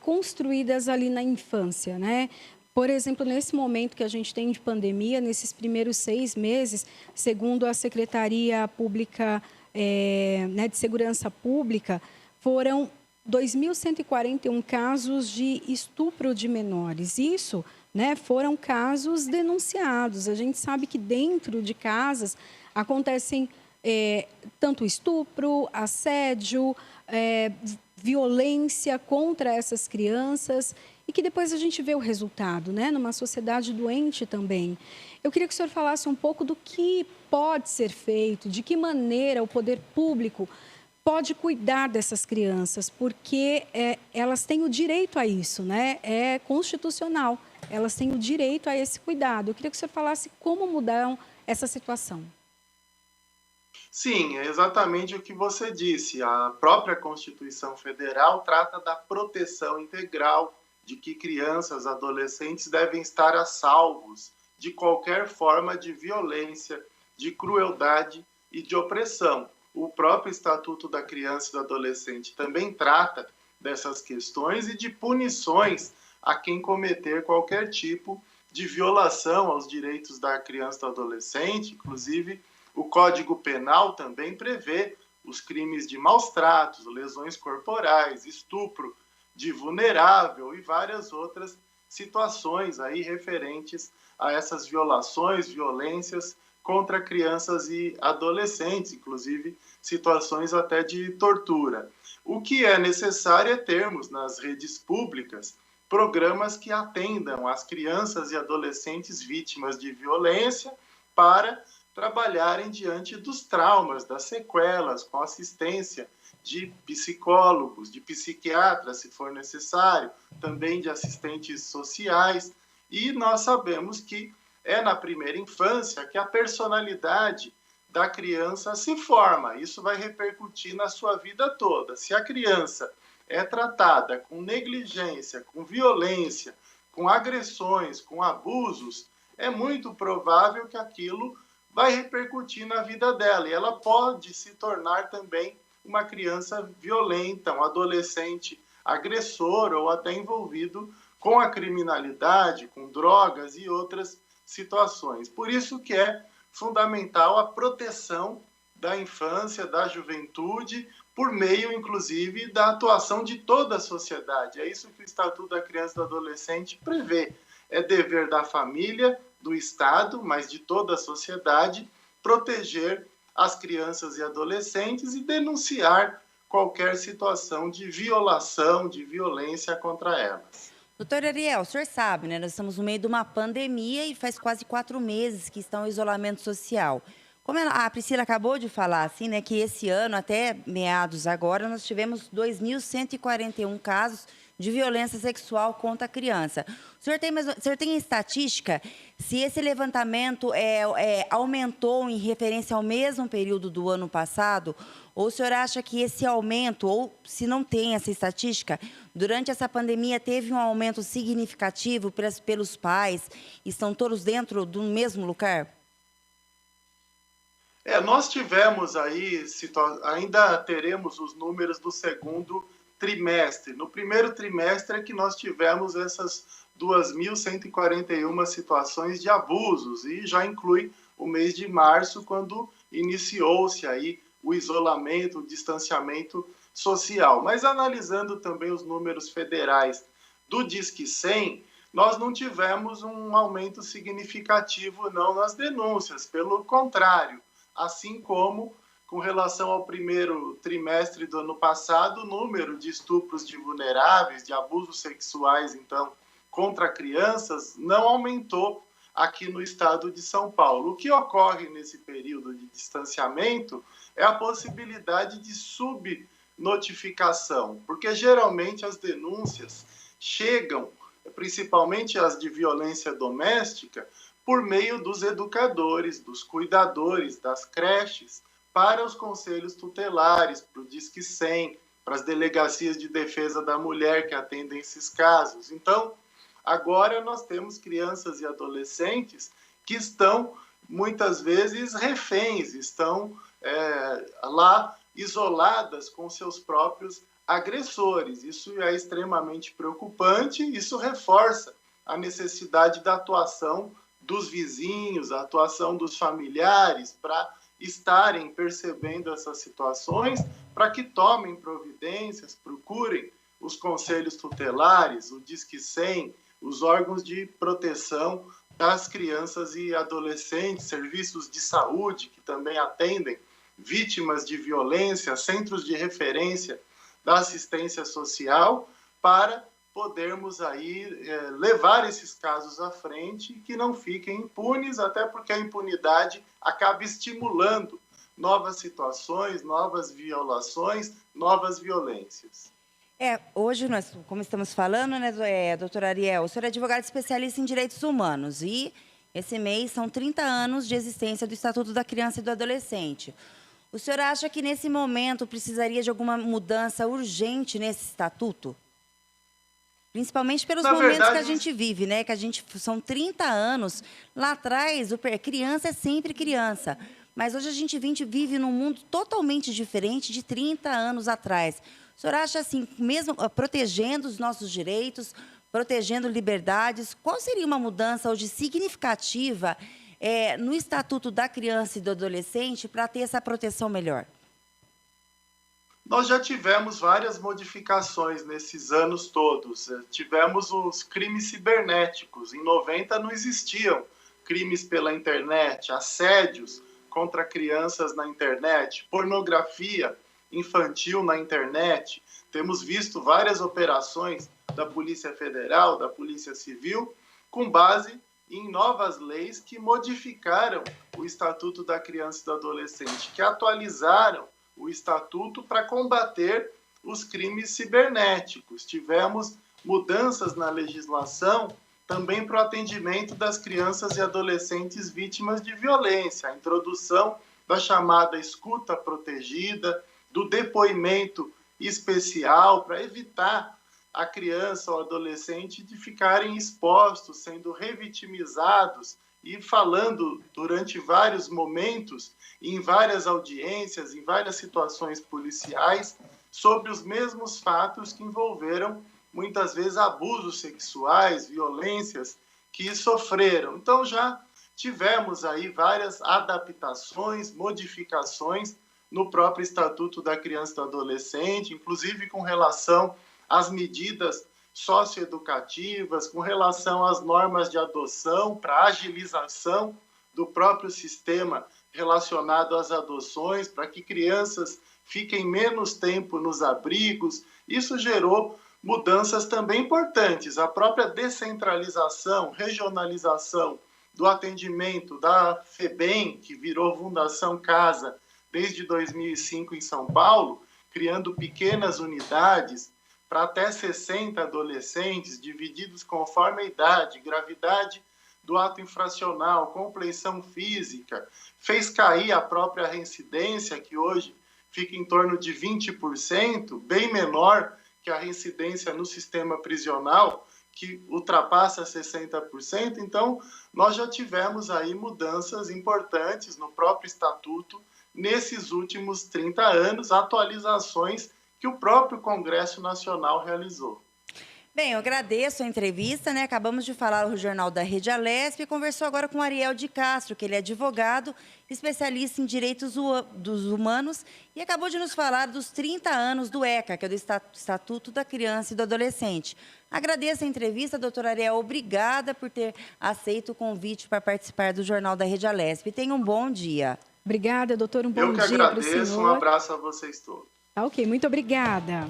construídas ali na infância, né? Por exemplo, nesse momento que a gente tem de pandemia, nesses primeiros 6 meses, segundo a Secretaria Pública de Segurança Pública, foram 2.141 casos de estupro de menores. Isso, né, foram casos denunciados. A gente sabe que dentro de casas acontecem tanto estupro, assédio, violência contra essas crianças e que depois a gente vê o resultado, né, numa sociedade doente também. Eu queria que o senhor falasse um pouco do que pode ser feito, de que maneira o poder público pode cuidar dessas crianças, porque elas têm o direito a isso, né? É constitucional, elas têm o direito a esse cuidado. Eu queria que o senhor falasse como mudar essa situação. Sim, é exatamente o que você disse. A própria Constituição Federal trata da proteção integral, de que crianças, adolescentes devem estar a salvos de qualquer forma de violência, de crueldade e de opressão. O próprio Estatuto da Criança e do Adolescente também trata dessas questões e de punições a quem cometer qualquer tipo de violação aos direitos da criança e do adolescente. Inclusive, o Código Penal também prevê os crimes de maus tratos, lesões corporais, estupro de vulnerável e várias outras situações aí referentes a essas violações, violências contra crianças e adolescentes, inclusive situações até de tortura. O que é necessário é termos nas redes públicas programas que atendam as crianças e adolescentes vítimas de violência para trabalharem diante dos traumas, das sequelas, com assistência de psicólogos, de psiquiatras, se for necessário, também de assistentes sociais. E nós sabemos que é na primeira infância que a personalidade da criança se forma. Isso vai repercutir na sua vida toda. Se a criança é tratada com negligência, com violência, com agressões, com abusos, é muito provável que aquilo vai repercutir na vida dela. E ela pode se tornar também uma criança violenta, um adolescente agressor ou até envolvido com a criminalidade, com drogas e outras situações. Por isso que é fundamental a proteção da infância, da juventude, por meio, inclusive, da atuação de toda a sociedade. É isso que o Estatuto da Criança e do Adolescente prevê. É dever da família, do Estado, mas de toda a sociedade, proteger as crianças e adolescentes e denunciar qualquer situação de violação, de violência contra elas. Doutor Ariel, o senhor sabe, né? Nós estamos no meio de uma pandemia e faz quase 4 meses que estão em isolamento social. Como a Priscila acabou de falar, assim, né, que esse ano, até meados agora, nós tivemos 2.141 casos de violência sexual contra a criança. O senhor tem estatística se esse levantamento aumentou em referência ao mesmo período do ano passado? Ou o senhor acha que esse aumento, ou se não tem essa estatística, durante essa pandemia teve um aumento significativo pelos pais? Estão todos dentro do mesmo lugar? Nós tivemos aí, ainda teremos os números do segundo trimestre. No primeiro trimestre é que nós tivemos essas 2.141 situações de abusos, e já inclui o mês de março, quando iniciou-se aí o isolamento, o distanciamento social. Mas analisando também os números federais do Disque 100, nós não tivemos um aumento significativo não nas denúncias, pelo contrário, assim como com relação ao primeiro trimestre do ano passado, o número de estupros de vulneráveis, de abusos sexuais, então, contra crianças, não aumentou aqui no estado de São Paulo. O que ocorre nesse período de distanciamento é a possibilidade de subnotificação, porque geralmente as denúncias chegam, principalmente as de violência doméstica, por meio dos educadores, dos cuidadores, das creches, para os conselhos tutelares, para o Disque 100, para as delegacias de defesa da mulher que atendem esses casos. Então, agora nós temos crianças e adolescentes que estão, muitas vezes, reféns, estão lá isoladas com seus próprios agressores. Isso é extremamente preocupante, isso reforça a necessidade da atuação dos vizinhos, a atuação dos familiares, para estarem percebendo essas situações, para que tomem providências, procurem os conselhos tutelares, o Disque 100, os órgãos de proteção das crianças e adolescentes, serviços de saúde que também atendem vítimas de violência, centros de referência da assistência social, para podermos aí levar esses casos à frente e que não fiquem impunes, até porque a impunidade acaba estimulando novas situações, novas violações, novas violências. Hoje, nós, como estamos falando, né, doutora Ariel, o senhor é advogado especialista em direitos humanos e esse mês são 30 anos de existência do Estatuto da Criança e do Adolescente. O senhor acha que, nesse momento, precisaria de alguma mudança urgente nesse estatuto? Principalmente pelos momentos que a gente vive, né? São 30 anos. Lá atrás, criança é sempre criança. Mas hoje a gente vive num mundo totalmente diferente de 30 anos atrás. O senhor acha assim, mesmo protegendo os nossos direitos, protegendo liberdades, qual seria uma mudança hoje significativa no Estatuto da Criança e do Adolescente para ter essa proteção melhor? Nós já tivemos várias modificações nesses anos todos. Tivemos os crimes cibernéticos. Em 90 não existiam crimes pela internet, assédios contra crianças na internet, pornografia infantil na internet. Temos visto várias operações da Polícia Federal, da Polícia Civil, com base em novas leis que modificaram o Estatuto da Criança e do Adolescente, que atualizaram o Estatuto para combater os crimes cibernéticos. Tivemos mudanças na legislação também para o atendimento das crianças e adolescentes vítimas de violência, a introdução da chamada escuta protegida, do depoimento especial, para evitar a criança ou adolescente de ficarem expostos, sendo revitimizados e falando durante vários momentos, em várias audiências, em várias situações policiais, sobre os mesmos fatos que envolveram, muitas vezes, abusos sexuais, violências que sofreram. Então, já tivemos aí várias adaptações, modificações no próprio Estatuto da Criança e do Adolescente, inclusive com relação às medidas socioeducativas, com relação às normas de adoção, para agilização do próprio sistema relacionado às adoções, para que crianças fiquem menos tempo nos abrigos. Isso gerou mudanças também importantes. A própria descentralização, regionalização do atendimento da FEBEM, que virou Fundação Casa desde 2005 em São Paulo, criando pequenas unidades para até 60 adolescentes, divididos conforme a idade, gravidade do ato infracional, compleição física, fez cair a própria reincidência, que hoje fica em torno de 20%, bem menor que a reincidência no sistema prisional, que ultrapassa 60%. Então, nós já tivemos aí mudanças importantes no próprio Estatuto nesses últimos 30 anos, atualizações que o próprio Congresso Nacional realizou. Bem, eu agradeço a entrevista, né? Acabamos de falar no Jornal da Rede Alesp e conversou agora com Ariel de Castro, que ele é advogado, especialista em direitos dos humanos e acabou de nos falar dos 30 anos do ECA, que é do Estatuto da Criança e do Adolescente. Agradeço a entrevista, doutora Ariel. Obrigada por ter aceito o convite para participar do Jornal da Rede Alesp. Tenha um bom dia. Obrigada, doutor. Um bom dia para o senhor. Eu que agradeço. Um abraço a vocês todos. Tá, ok, muito obrigada.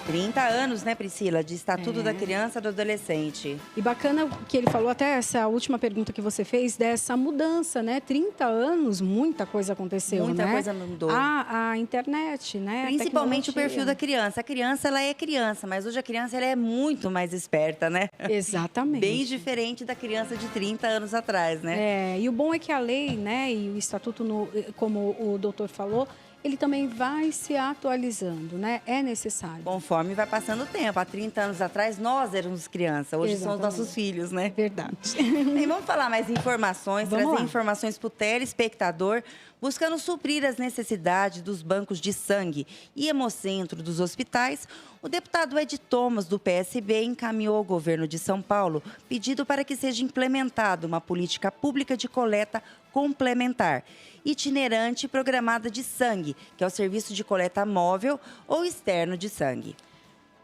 30 anos, né, Priscila, de Estatuto da Criança e do Adolescente. E bacana que ele falou, até essa última pergunta que você fez, dessa mudança, né? 30 anos, muita coisa aconteceu, muita né? Coisa mudou. A internet, né? Principalmente o perfil da criança. A criança, ela é criança, mas hoje a criança ela é muito mais esperta, né? Exatamente. Bem diferente da criança de 30 anos atrás, né? E o bom é que a lei, né, e o Estatuto, como o doutor falou, ele também vai se atualizando, né? É necessário. Conforme vai passando o tempo. Há 30 anos atrás, nós éramos crianças. Hoje são os nossos filhos, né? Verdade. E vamos falar mais informações, trazer informações para o telespectador, buscando suprir as necessidades dos bancos de sangue e hemocentro dos hospitais. O deputado Ed Thomas, do PSB, encaminhou ao governo de São Paulo pedido para que seja implementada uma política pública de coleta complementar, itinerante e programada de sangue, que é o serviço de coleta móvel ou externo de sangue.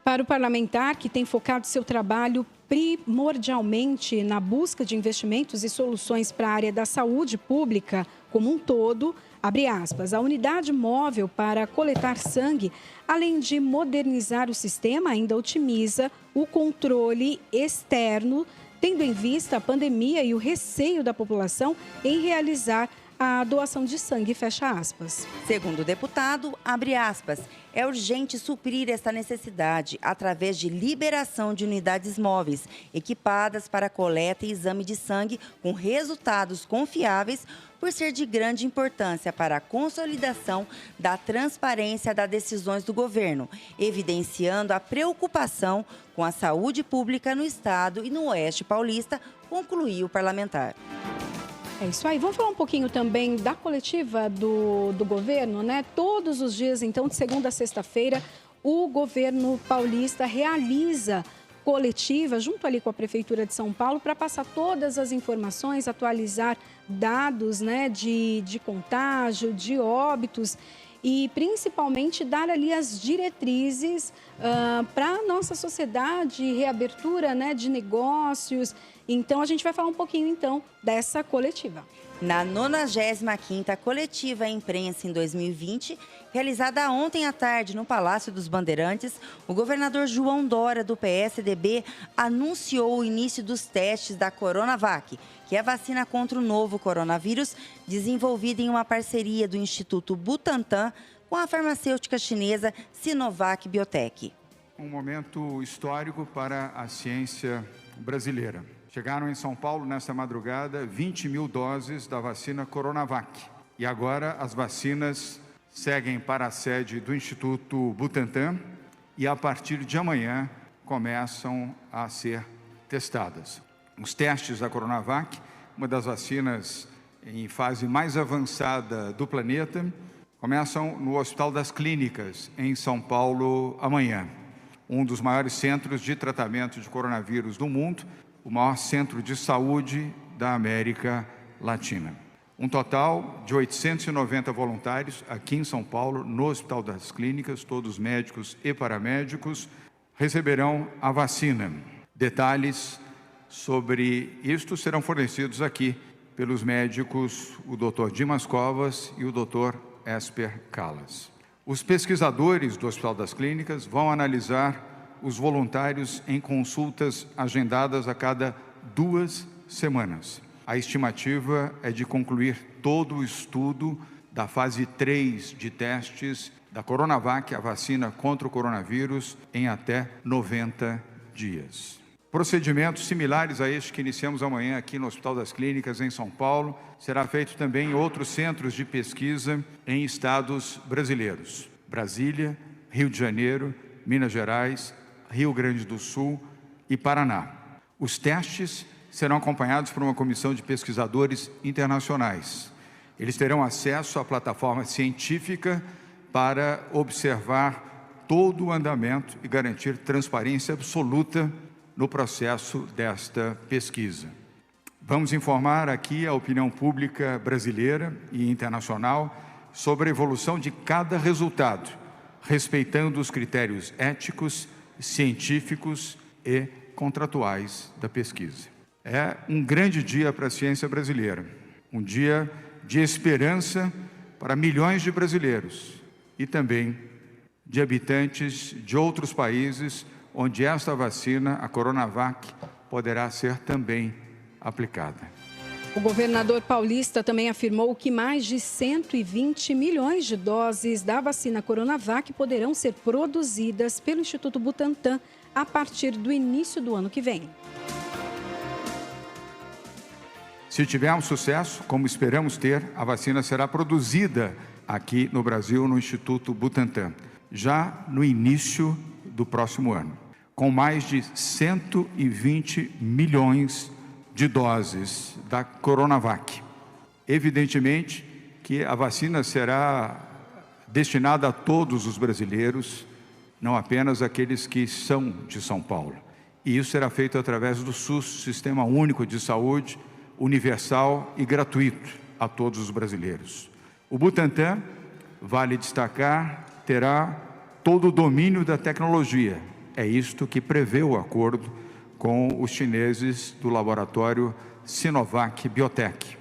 Para o parlamentar, que tem focado seu trabalho primordialmente na busca de investimentos e soluções para a área da saúde pública como um todo, abre aspas, a unidade móvel para coletar sangue, além de modernizar o sistema, ainda otimiza o controle externo, tendo em vista a pandemia e o receio da população em realizar a doação de sangue, fecha aspas. Segundo o deputado, abre aspas, é urgente suprir esta necessidade através de liberação de unidades móveis equipadas para coleta e exame de sangue com resultados confiáveis, por ser de grande importância para a consolidação da transparência das decisões do governo, evidenciando a preocupação com a saúde pública no Estado e no Oeste Paulista, concluiu o parlamentar. É isso aí. Vamos falar um pouquinho também da coletiva do governo, né? Todos os dias, então, de segunda a sexta-feira, o governo paulista realiza coletiva junto ali com a Prefeitura de São Paulo para passar todas as informações, atualizar dados, né, de contágio, de óbitos e principalmente dar ali as diretrizes para a nossa sociedade, reabertura, né, de negócios. Então, a gente vai falar um pouquinho, então, dessa coletiva. Na 95ª coletiva imprensa em 2020, realizada ontem à tarde no Palácio dos Bandeirantes, o governador João Dória, do PSDB, anunciou o início dos testes da Coronavac, que é a vacina contra o novo coronavírus, desenvolvida em uma parceria do Instituto Butantan com a farmacêutica chinesa Sinovac Biotech. Um momento histórico para a ciência brasileira. Chegaram em São Paulo, nesta madrugada, 20 mil doses da vacina Coronavac. E agora as vacinas seguem para a sede do Instituto Butantan e, a partir de amanhã, começam a ser testadas. Os testes da Coronavac, uma das vacinas em fase mais avançada do planeta, começam no Hospital das Clínicas, em São Paulo, amanhã. Um dos maiores centros de tratamento de coronavírus do mundo, o maior centro de saúde da América Latina. Um total de 890 voluntários aqui em São Paulo, no Hospital das Clínicas, todos médicos e paramédicos, receberão a vacina. Detalhes sobre isto serão fornecidos aqui pelos médicos, o Dr. Dimas Covas e o Dr. Esper Callas. Os pesquisadores do Hospital das Clínicas vão analisar os voluntários em consultas agendadas a cada 2 semanas. A estimativa é de concluir todo o estudo da fase 3 de testes da Coronavac, a vacina contra o coronavírus, em até 90 dias. Procedimentos similares a este que iniciamos amanhã aqui no Hospital das Clínicas, em São Paulo, será feito também em outros centros de pesquisa em estados brasileiros: Brasília, Rio de Janeiro, Minas Gerais, Rio Grande do Sul e Paraná. Os testes serão acompanhados por uma comissão de pesquisadores internacionais. Eles terão acesso à plataforma científica para observar todo o andamento e garantir transparência absoluta no processo desta pesquisa. Vamos informar aqui a opinião pública brasileira e internacional sobre a evolução de cada resultado, respeitando os critérios éticos, científicos e contratuais da pesquisa. É um grande dia para a ciência brasileira, um dia de esperança para milhões de brasileiros e também de habitantes de outros países onde esta vacina, a Coronavac, poderá ser também aplicada. O governador paulista também afirmou que mais de 120 milhões de doses da vacina Coronavac poderão ser produzidas pelo Instituto Butantan a partir do início do ano que vem. Se tivermos sucesso, como esperamos ter, a vacina será produzida aqui no Brasil, no Instituto Butantan, já no início do próximo ano, com mais de 120 milhões de doses da Coronavac. Evidentemente que a vacina será destinada a todos os brasileiros, não apenas aqueles que são de São Paulo. E isso será feito através do SUS, Sistema Único de Saúde, universal e gratuito a todos os brasileiros. O Butantan, vale destacar, terá todo o domínio da tecnologia. É isto que prevê o acordo com os chineses do laboratório Sinovac Biotech.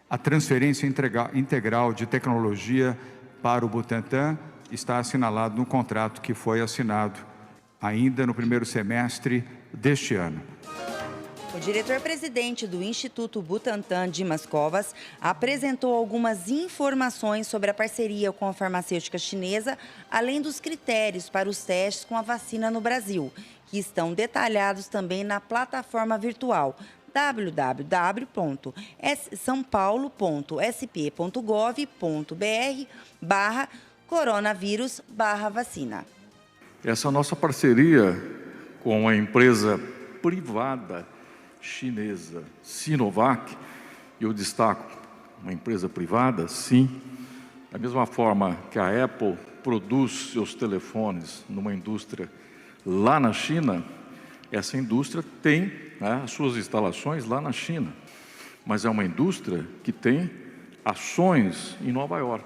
A transferência integral de tecnologia para o Butantan está assinalado no contrato que foi assinado ainda no primeiro semestre deste ano. O diretor-presidente do Instituto Butantan, Dimas Covas, apresentou algumas informações sobre a parceria com a farmacêutica chinesa, além dos critérios para os testes com a vacina no Brasil, que estão detalhados também na plataforma virtual www.sãopaulo.sp.gov.br/coronavírus/vacina. Essa nossa parceria com a empresa privada chinesa Sinovac, eu destaco, uma empresa privada, sim, da mesma forma que a Apple produz seus telefones numa indústria lá na China, essa indústria tem as suas instalações lá na China, mas é uma indústria que tem ações em Nova York.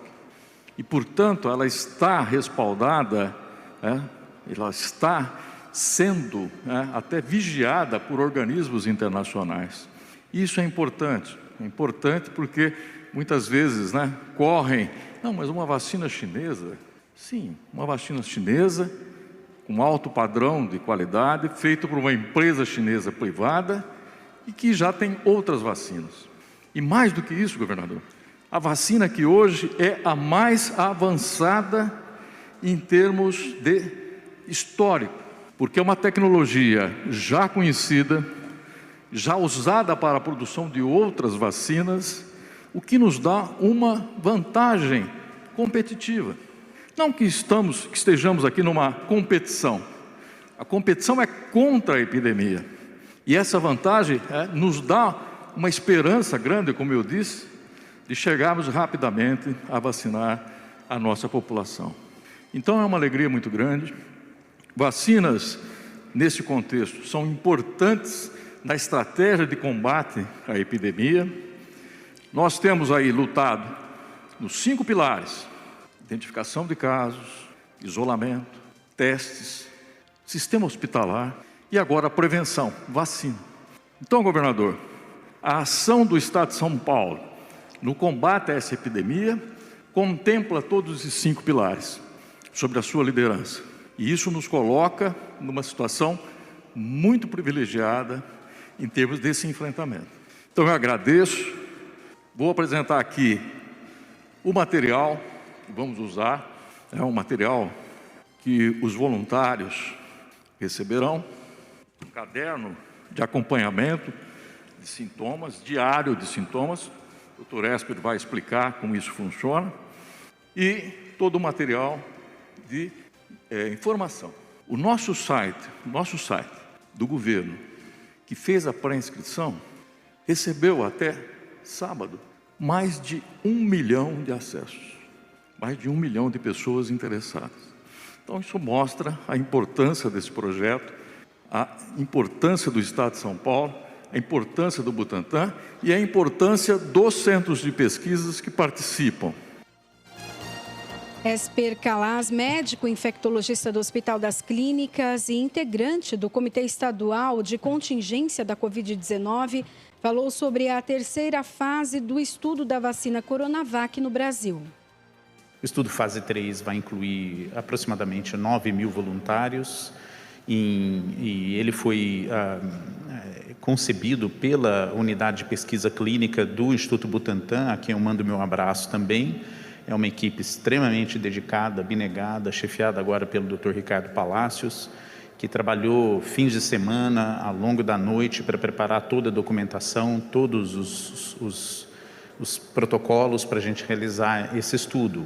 E, portanto, ela está respaldada, ela está sendo até vigiada por organismos internacionais. Isso é importante porque muitas vezes correm, não, mas uma vacina chinesa, sim, uma vacina chinesa com alto padrão de qualidade, feito por uma empresa chinesa privada e que já tem outras vacinas. E mais do que isso, governador, a vacina que hoje é a mais avançada em termos de histórico, porque é uma tecnologia já conhecida, já usada para a produção de outras vacinas, o que nos dá uma vantagem competitiva. Não que estejamos aqui numa competição. A competição é contra a epidemia. E essa vantagem nos dá uma esperança grande, como eu disse, de chegarmos rapidamente a vacinar a nossa população. Então é uma alegria muito grande. Vacinas, nesse contexto, são importantes na estratégia de combate à epidemia. Nós temos aí lutado nos 5 pilares: identificação de casos, isolamento, testes, sistema hospitalar e agora a prevenção, vacina. Então, governador, a ação do Estado de São Paulo no combate a essa epidemia contempla todos esses 5 pilares sob a sua liderança. E isso nos coloca numa situação muito privilegiada em termos desse enfrentamento. Então eu agradeço, vou apresentar aqui o material que vamos usar, é um material que os voluntários receberão, um caderno de acompanhamento de sintomas, diário de sintomas, o Dr. Esper vai explicar como isso funciona, e todo o material de informação. O nosso site do governo que fez a pré-inscrição recebeu até sábado mais de 1 milhão de acessos, mais de 1 milhão de pessoas interessadas. Então isso mostra a importância desse projeto, a importância do Estado de São Paulo, a importância do Butantan e a importância dos centros de pesquisas que participam. Esper Calaz, médico infectologista do Hospital das Clínicas e integrante do Comitê Estadual de Contingência da Covid-19, falou sobre a terceira fase do estudo da vacina Coronavac no Brasil. O estudo fase 3 vai incluir aproximadamente 9 mil voluntários e ele foi concebido pela Unidade de Pesquisa Clínica do Instituto Butantan, a quem eu mando meu abraço também. É uma equipe extremamente dedicada, abnegada, chefiada agora pelo Dr. Ricardo Palácios, que trabalhou fins de semana, ao longo da noite, para preparar toda a documentação, todos os protocolos para a gente realizar esse estudo.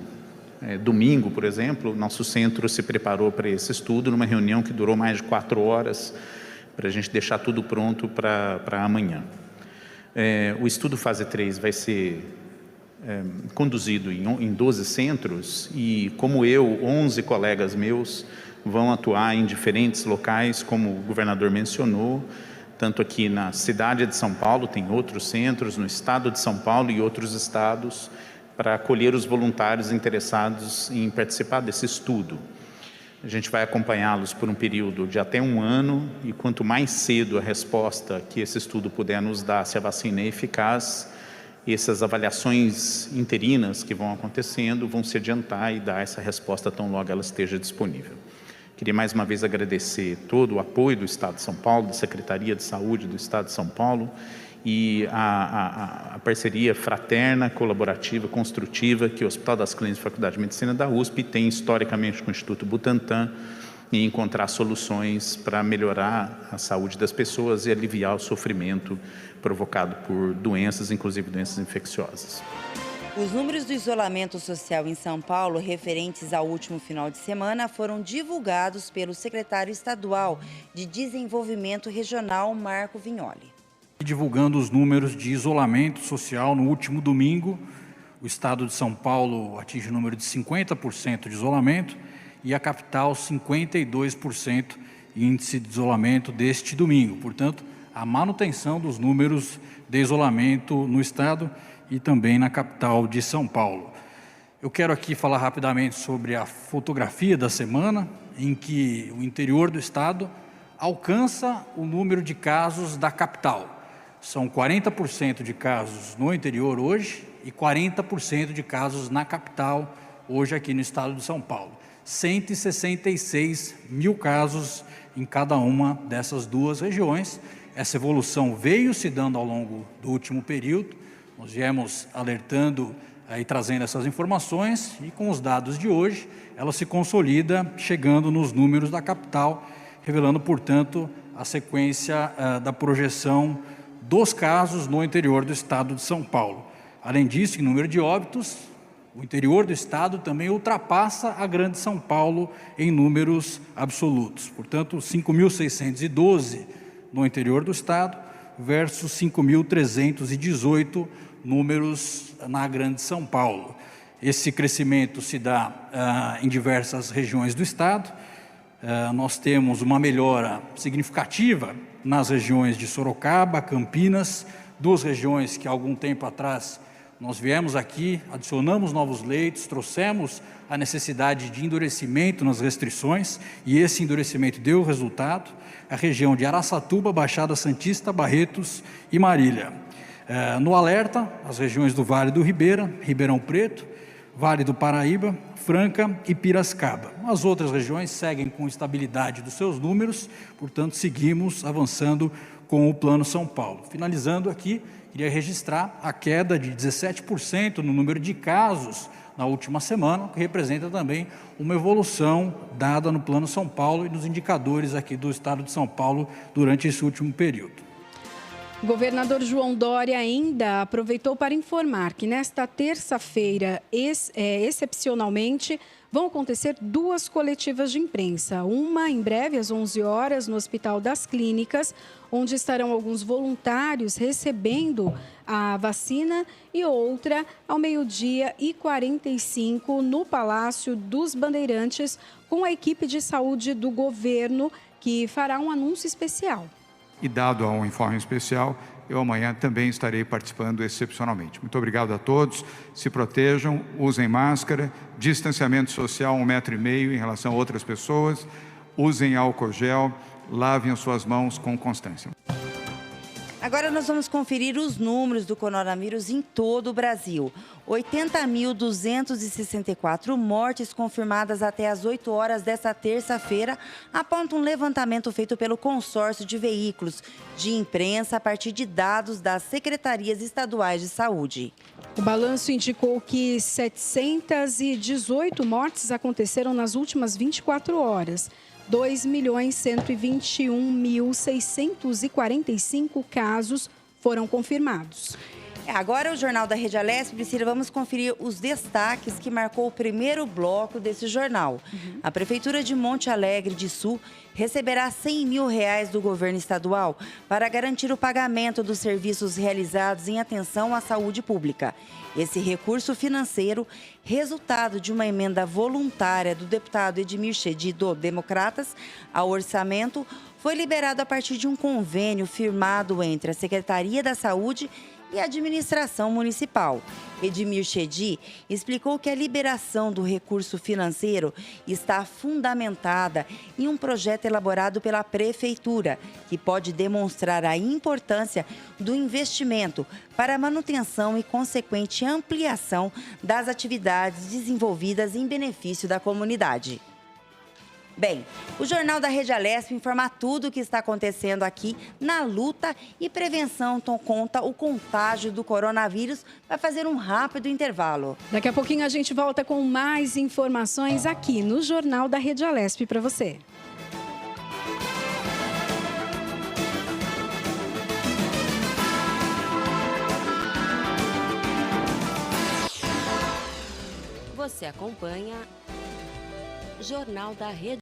Domingo, por exemplo, nosso centro se preparou para esse estudo, numa reunião que durou mais de 4 horas, para a gente deixar tudo pronto para amanhã. O estudo fase 3 vai ser conduzido em 12 centros e, como eu, 11 colegas meus vão atuar em diferentes locais, como o governador mencionou, tanto aqui na cidade de São Paulo, tem outros centros, no estado de São Paulo e outros estados, para acolher os voluntários interessados em participar desse estudo. A gente vai acompanhá-los por um período de até 1 ano e quanto mais cedo a resposta que esse estudo puder nos dar se a vacina é eficaz, essas avaliações interinas que vão acontecendo vão se adiantar e dar essa resposta tão logo ela esteja disponível. Queria mais uma vez agradecer todo o apoio do Estado de São Paulo, da Secretaria de Saúde do Estado de São Paulo e a parceria fraterna, colaborativa, construtiva que o Hospital das Clínicas e Faculdade de Medicina da USP tem historicamente com o Instituto Butantan em encontrar soluções para melhorar a saúde das pessoas e aliviar o sofrimento provocado por doenças, inclusive doenças infecciosas. Os números do isolamento social em São Paulo, referentes ao último final de semana, foram divulgados pelo secretário estadual de Desenvolvimento Regional, Marco Vignoli. Divulgando os números de isolamento social no último domingo, o estado de São Paulo atinge o número de 50% de isolamento e a capital 52% índice de isolamento deste domingo. Portanto, a manutenção dos números de isolamento no estado e também na capital de São Paulo. Eu quero aqui falar rapidamente sobre a fotografia da semana, em que o interior do estado alcança o número de casos da capital. São 40% de casos no interior hoje e 40% de casos na capital hoje aqui no estado de São Paulo. 166 mil casos em cada uma dessas duas regiões. Essa evolução veio se dando ao longo do último período. Nós viemos alertando e trazendo essas informações e com os dados de hoje, ela se consolida chegando nos números da capital, revelando, portanto, a sequência da projeção dos casos no interior do estado de São Paulo. Além disso, em número de óbitos, o interior do estado também ultrapassa a grande São Paulo em números absolutos. Portanto, 5.612 no interior do estado versus 5.318 números na grande São Paulo. Esse crescimento se dá em diversas regiões do estado. Nós temos uma melhora significativa nas regiões de Sorocaba, Campinas, duas regiões que há algum tempo atrás nós viemos aqui, adicionamos novos leitos, trouxemos a necessidade de endurecimento nas restrições e esse endurecimento deu resultado. A região de Araçatuba, Baixada Santista, Barretos e Marília. No alerta, as regiões do Vale do Ribeira, Ribeirão Preto, Vale do Paraíba, Franca e Piracicaba. As outras regiões seguem com estabilidade dos seus números, portanto, seguimos avançando com o Plano São Paulo. Finalizando aqui, queria registrar a queda de 17% no número de casos na última semana, que representa também uma evolução dada no Plano São Paulo e nos indicadores aqui do estado de São Paulo durante esse último período. O governador João Dória ainda aproveitou para informar que nesta terça-feira, excepcionalmente, vão acontecer 2 coletivas de imprensa. Uma em breve, às 11 horas, no Hospital das Clínicas, onde estarão alguns voluntários recebendo a vacina, e outra ao 12h45 no Palácio dos Bandeirantes, com a equipe de saúde do governo, que fará um anúncio especial. E dado um informe especial, eu amanhã também estarei participando excepcionalmente. Muito obrigado a todos, se protejam, usem máscara, distanciamento social 1,5 m em relação a outras pessoas, usem álcool gel, lavem as suas mãos com constância. Agora nós vamos conferir os números do coronavírus em todo o Brasil. 80.264 mortes confirmadas até às 8 horas desta terça-feira, aponta um levantamento feito pelo consórcio de veículos de imprensa a partir de dados das secretarias estaduais de saúde. O balanço indicou que 718 mortes aconteceram nas últimas 24 horas. 2.121.645 casos foram confirmados. Agora o Jornal da Rede Alesp, Priscila, vamos conferir os destaques que marcou o primeiro bloco desse jornal. A Prefeitura de Monte Alegre de Sul receberá R$100 mil do governo estadual para garantir o pagamento dos serviços realizados em atenção à saúde pública. Esse recurso financeiro, resultado de uma emenda voluntária do deputado Edmir Chedi, do Democratas, ao orçamento, foi liberado a partir de um convênio firmado entre a Secretaria da Saúde e a administração municipal. Edmir Chedi explicou que a liberação do recurso financeiro está fundamentada em um projeto elaborado pela Prefeitura, que pode demonstrar a importância do investimento para a manutenção e consequente ampliação das atividades desenvolvidas em benefício da comunidade. Bem, o Jornal da Rede Alesp informa tudo o que está acontecendo aqui na luta e prevenção contra o contágio do coronavírus. Vai fazer um rápido intervalo. Daqui a pouquinho a gente volta com mais informações aqui no Jornal da Rede Alesp para você. Você acompanha Jornal da Rede